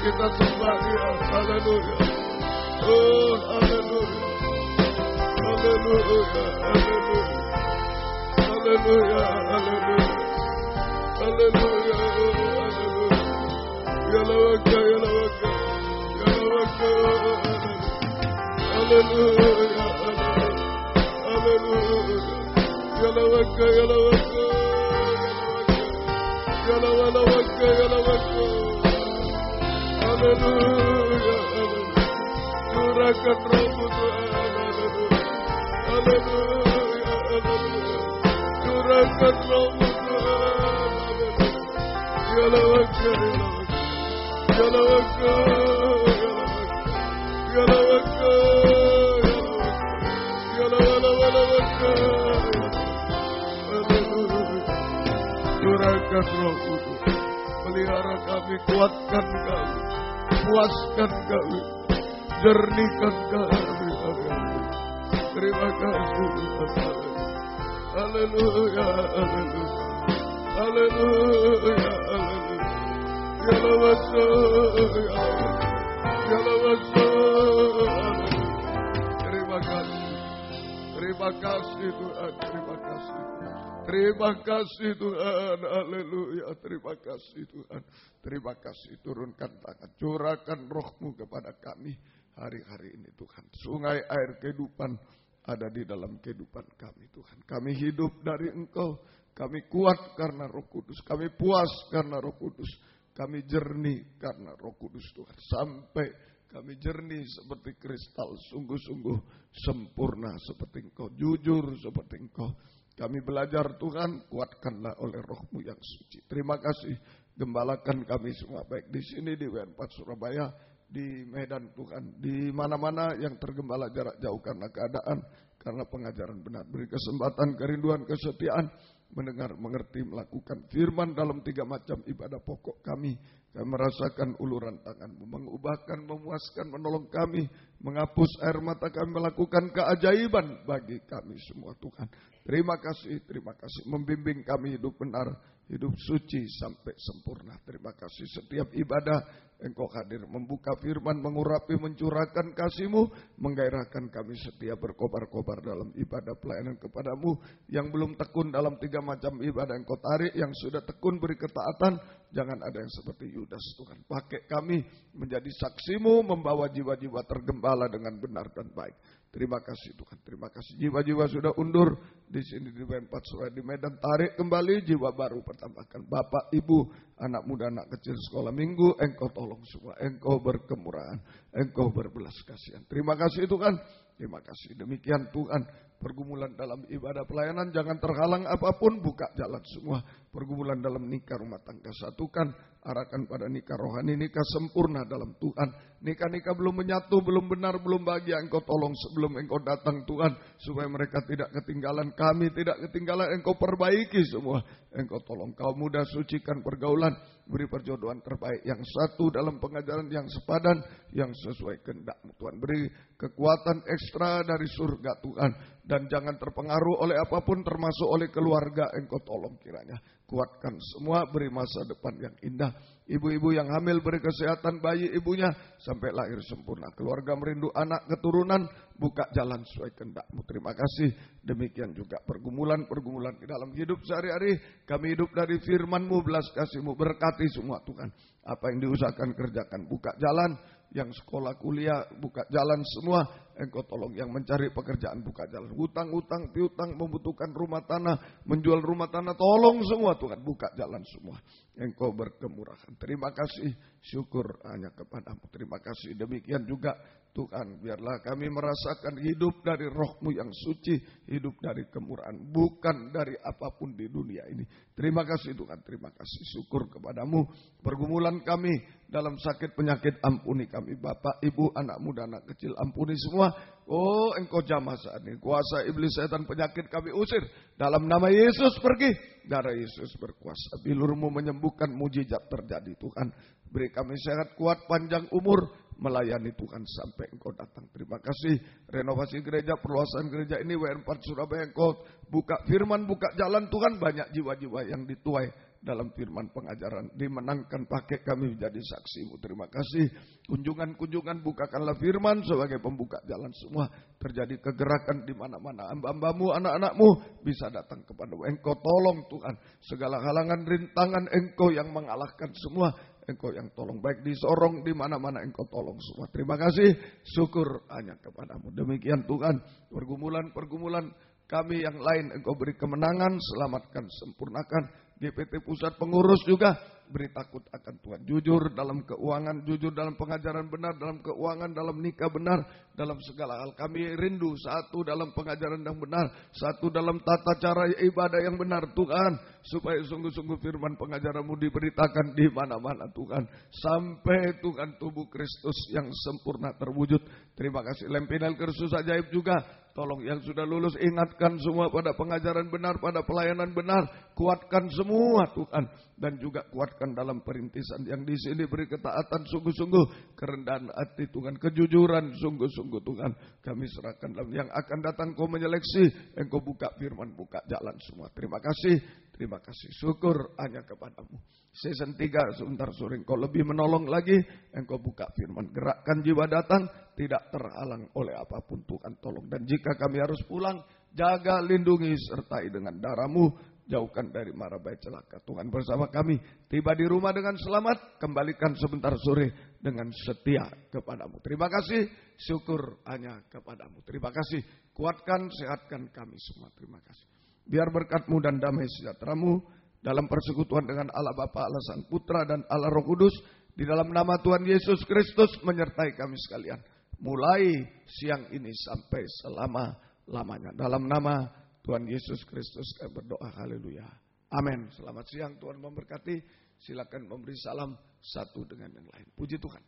Kita sembah Dia. Haleluya. Haleluya. Haleluya. Haleluya. Haleluya. Haleluya. Yalawaka, yalawaka, yalawaka. Haleluya. Haleluya. Yalawaka, yalawaka, yalawaka, yalawaka. Haleluya. Curahkan rohmu Tuhan. Haleluya, haleluya. Curahkan rohmu Tuhan. Yalawaka, yalawaka, yalawaka, yalawaka, haleluya. Curahkan rohmu Tuhan. Pelihara kami, kuatkan kami, puaskan kami, jernihkan kami. Terima kasih Tuhan. Haleluya, haleluya, haleluya, haleluya. Yalawasa, yalawasa. Terima kasih, terima kasih Tuhan, terima kasih. Terima kasih Tuhan, haleluya, terima kasih Tuhan. Terima kasih, turunkan tangan, curahkan rohmu kepada kami hari-hari ini Tuhan. Sungai air kehidupan ada di dalam kehidupan kami Tuhan. Kami hidup dari Engkau, kami kuat karena Roh Kudus, kami puas karena Roh Kudus, kami jernih karena Roh Kudus Tuhan. Sampai kami jernih seperti kristal, sungguh-sungguh sempurna seperti Engkau, jujur seperti Engkau. Kami belajar Tuhan, kuatkanlah oleh rohmu yang suci. Terima kasih, gembalakan kami semua, baik di sini di WN4 Surabaya, di Medan Tuhan, di mana-mana yang tergembala jarak jauh karena keadaan, karena pengajaran benar. Beri kesempatan, kerinduan, kesetiaan, mendengar, mengerti, melakukan firman dalam 3 macam ibadah pokok kami. Kami merasakan uluran tangan-Mu, mengubahkan, memuaskan, menolong kami, menghapus air mata kami, melakukan keajaiban bagi kami semua Tuhan. Terima kasih, membimbing kami hidup benar, hidup suci sampai sempurna. Terima kasih setiap ibadah Engkau hadir, membuka firman, mengurapi, mencurahkan kasih-Mu, menggairahkan kami setia berkobar-kobar dalam ibadah pelayanan kepada-Mu. Yang belum tekun dalam 3 macam ibadah Engkau tarik, yang sudah tekun beri ketaatan. Jangan ada yang seperti Yudas Tuhan. Pakai kami menjadi saksi-Mu, membawa jiwa-jiwa tergembala dengan benar dan baik. Terima kasih Tuhan, terima kasih. Jiwa-jiwa sudah undur di sini di WN4 Surabaya, di Medan, tarik kembali jiwa baru, pertambahkan Bapak, Ibu, anak muda, anak kecil, sekolah minggu, Engkau tolong semua, Engkau berkemurahan, Engkau berbelas kasihan. Terima kasih Tuhan, terima kasih. Demikian Tuhan, pergumulan dalam ibadah pelayanan jangan terhalang apapun, buka jalan semua. Pergumulan dalam nikah rumah tangga satukan, arahkan pada nikah rohani, nikah sempurna dalam Tuhan. Nikah-nikah belum menyatu, belum benar, belum bahagia, Engkau tolong sebelum Engkau datang Tuhan, supaya mereka tidak ketinggalan, kami tidak ketinggalan, Engkau perbaiki semua. Engkau tolong kaum muda, sucikan pergaulan, beri perjodohan terbaik, yang satu dalam pengajaran yang sepadan, yang sesuai kehendak-Mu Tuhan. Beri kekuatan ekstra dari surga Tuhan, dan jangan terpengaruh oleh apapun, termasuk oleh keluarga. Engkau tolong kiranya, kuatkan semua, beri masa depan yang indah. Ibu-ibu yang hamil beri kesehatan bayi ibunya sampai lahir sempurna. Keluarga merindu anak keturunan, buka jalan sesuai kehendak-Mu. Terima kasih. Demikian juga pergumulan-pergumulan di dalam hidup sehari-hari. Kami hidup dari firman-Mu, belas kasih-Mu, berkati semua Tuhan. Apa yang diusahakan kerjakan, buka jalan. Yang sekolah kuliah buka jalan semua, Engkau tolong. Yang mencari pekerjaan buka jalan, hutang-hutang, piutang, membutuhkan rumah tanah, menjual rumah tanah, tolong semua Tuhan, buka jalan semua. Engkau berkemurahan. Terima kasih, syukur hanya kepada-Mu. Terima kasih. Demikian juga Tuhan, biarlah kami merasakan hidup dari roh-Mu yang suci, hidup dari kemurahan, bukan dari apapun di dunia ini. Terima kasih Tuhan, terima kasih, syukur kepada-Mu. Pergumulan kami dalam sakit penyakit, ampuni kami. Bapak, Ibu, anak muda, anak kecil, ampuni semua. Oh, Engkau jamah saat ini. Kuasa iblis, setan, penyakit kami usir. Dalam nama Yesus pergi. Darah Yesus berkuasa. Bilur-Mu menyembuhkan, mujizat terjadi Tuhan. Beri kami sehat, kuat, panjang umur, melayani Tuhan sampai Engkau datang. Terima kasih. Renovasi gereja, perluasan gereja ini WN4 Surabaya, Engkau buka firman, buka jalan Tuhan. Banyak jiwa-jiwa yang dituai dalam firman pengajaran, dimenangkan, pakai kami menjadi saksi-Mu. Terima kasih. Kunjungan-kunjungan, bukakanlah firman sebagai pembuka jalan semua. Terjadi kegerakan di mana-mana. Hamba-Hamba-Mu, anak-anak-Mu bisa datang kepada-Mu. Engkau tolong Tuhan. Segala halangan, rintangan, Engkau yang mengalahkan semua. Engkau yang tolong, baik di Sorong, di mana-mana Engkau tolong semua. Terima kasih, syukur hanya kepada-Mu. Demikian Tuhan, pergumulan-pergumulan kami yang lain Engkau beri kemenangan, selamatkan, sempurnakan. GPT pusat pengurus juga beri takut akan Tuhan. Jujur dalam keuangan, jujur dalam pengajaran benar, dalam keuangan, dalam nikah benar, dalam segala hal. Kami rindu satu dalam pengajaran yang benar, satu dalam tata cara ibadah yang benar Tuhan. Supaya sungguh-sungguh firman pengajaran-Mu diberitakan di mana-mana Tuhan. Sampai Tuhan tubuh Kristus yang sempurna terwujud. Terima kasih. Lempinel kursus ajaib juga. Tolong yang sudah lulus ingatkan semua pada pengajaran benar, pada pelayanan benar. Kuatkan semua Tuhan. Dan juga kuatkan dalam perintisan yang di sini beri ketaatan sungguh-sungguh. Kerendahan hati Tuhan, kejujuran sungguh-sungguh Tuhan. Kami serahkan dalam yang akan datang Kau menyeleksi. Engkau buka firman, buka jalan semua. Terima kasih. Terima kasih. Syukur hanya kepadamu. Season 3 sebentar sore Engkau lebih menolong lagi. Engkau buka firman. Gerakkan jiwa datang. Tidak terhalang oleh apapun Tuhan tolong. Dan jika kami harus pulang. Jaga, lindungi, sertai dengan darah-Mu. Jauhkan dari mara bahaya celaka. Tuhan bersama kami. Tiba di rumah dengan selamat. Kembalikan sebentar sore dengan setia kepadamu. Terima kasih. Syukur hanya kepadamu. Terima kasih. Kuatkan, sehatkan kami semua. Terima kasih. Biar berkat-Mu dan damai sejahtera-Mu dalam persekutuan dengan Allah Bapa, Allah Sang Putra dan Allah Roh Kudus. Di dalam nama Tuhan Yesus Kristus menyertai kami sekalian. Mulai siang ini sampai selama-lamanya. Dalam nama Tuhan Yesus Kristus kami berdoa. Haleluya. Amin. Selamat siang, Tuhan memberkati. Silakan memberi salam satu dengan yang lain. Puji Tuhan.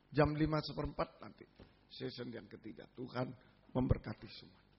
Jam 5:15 nanti. Season yang ketiga. Tuhan memberkati semua.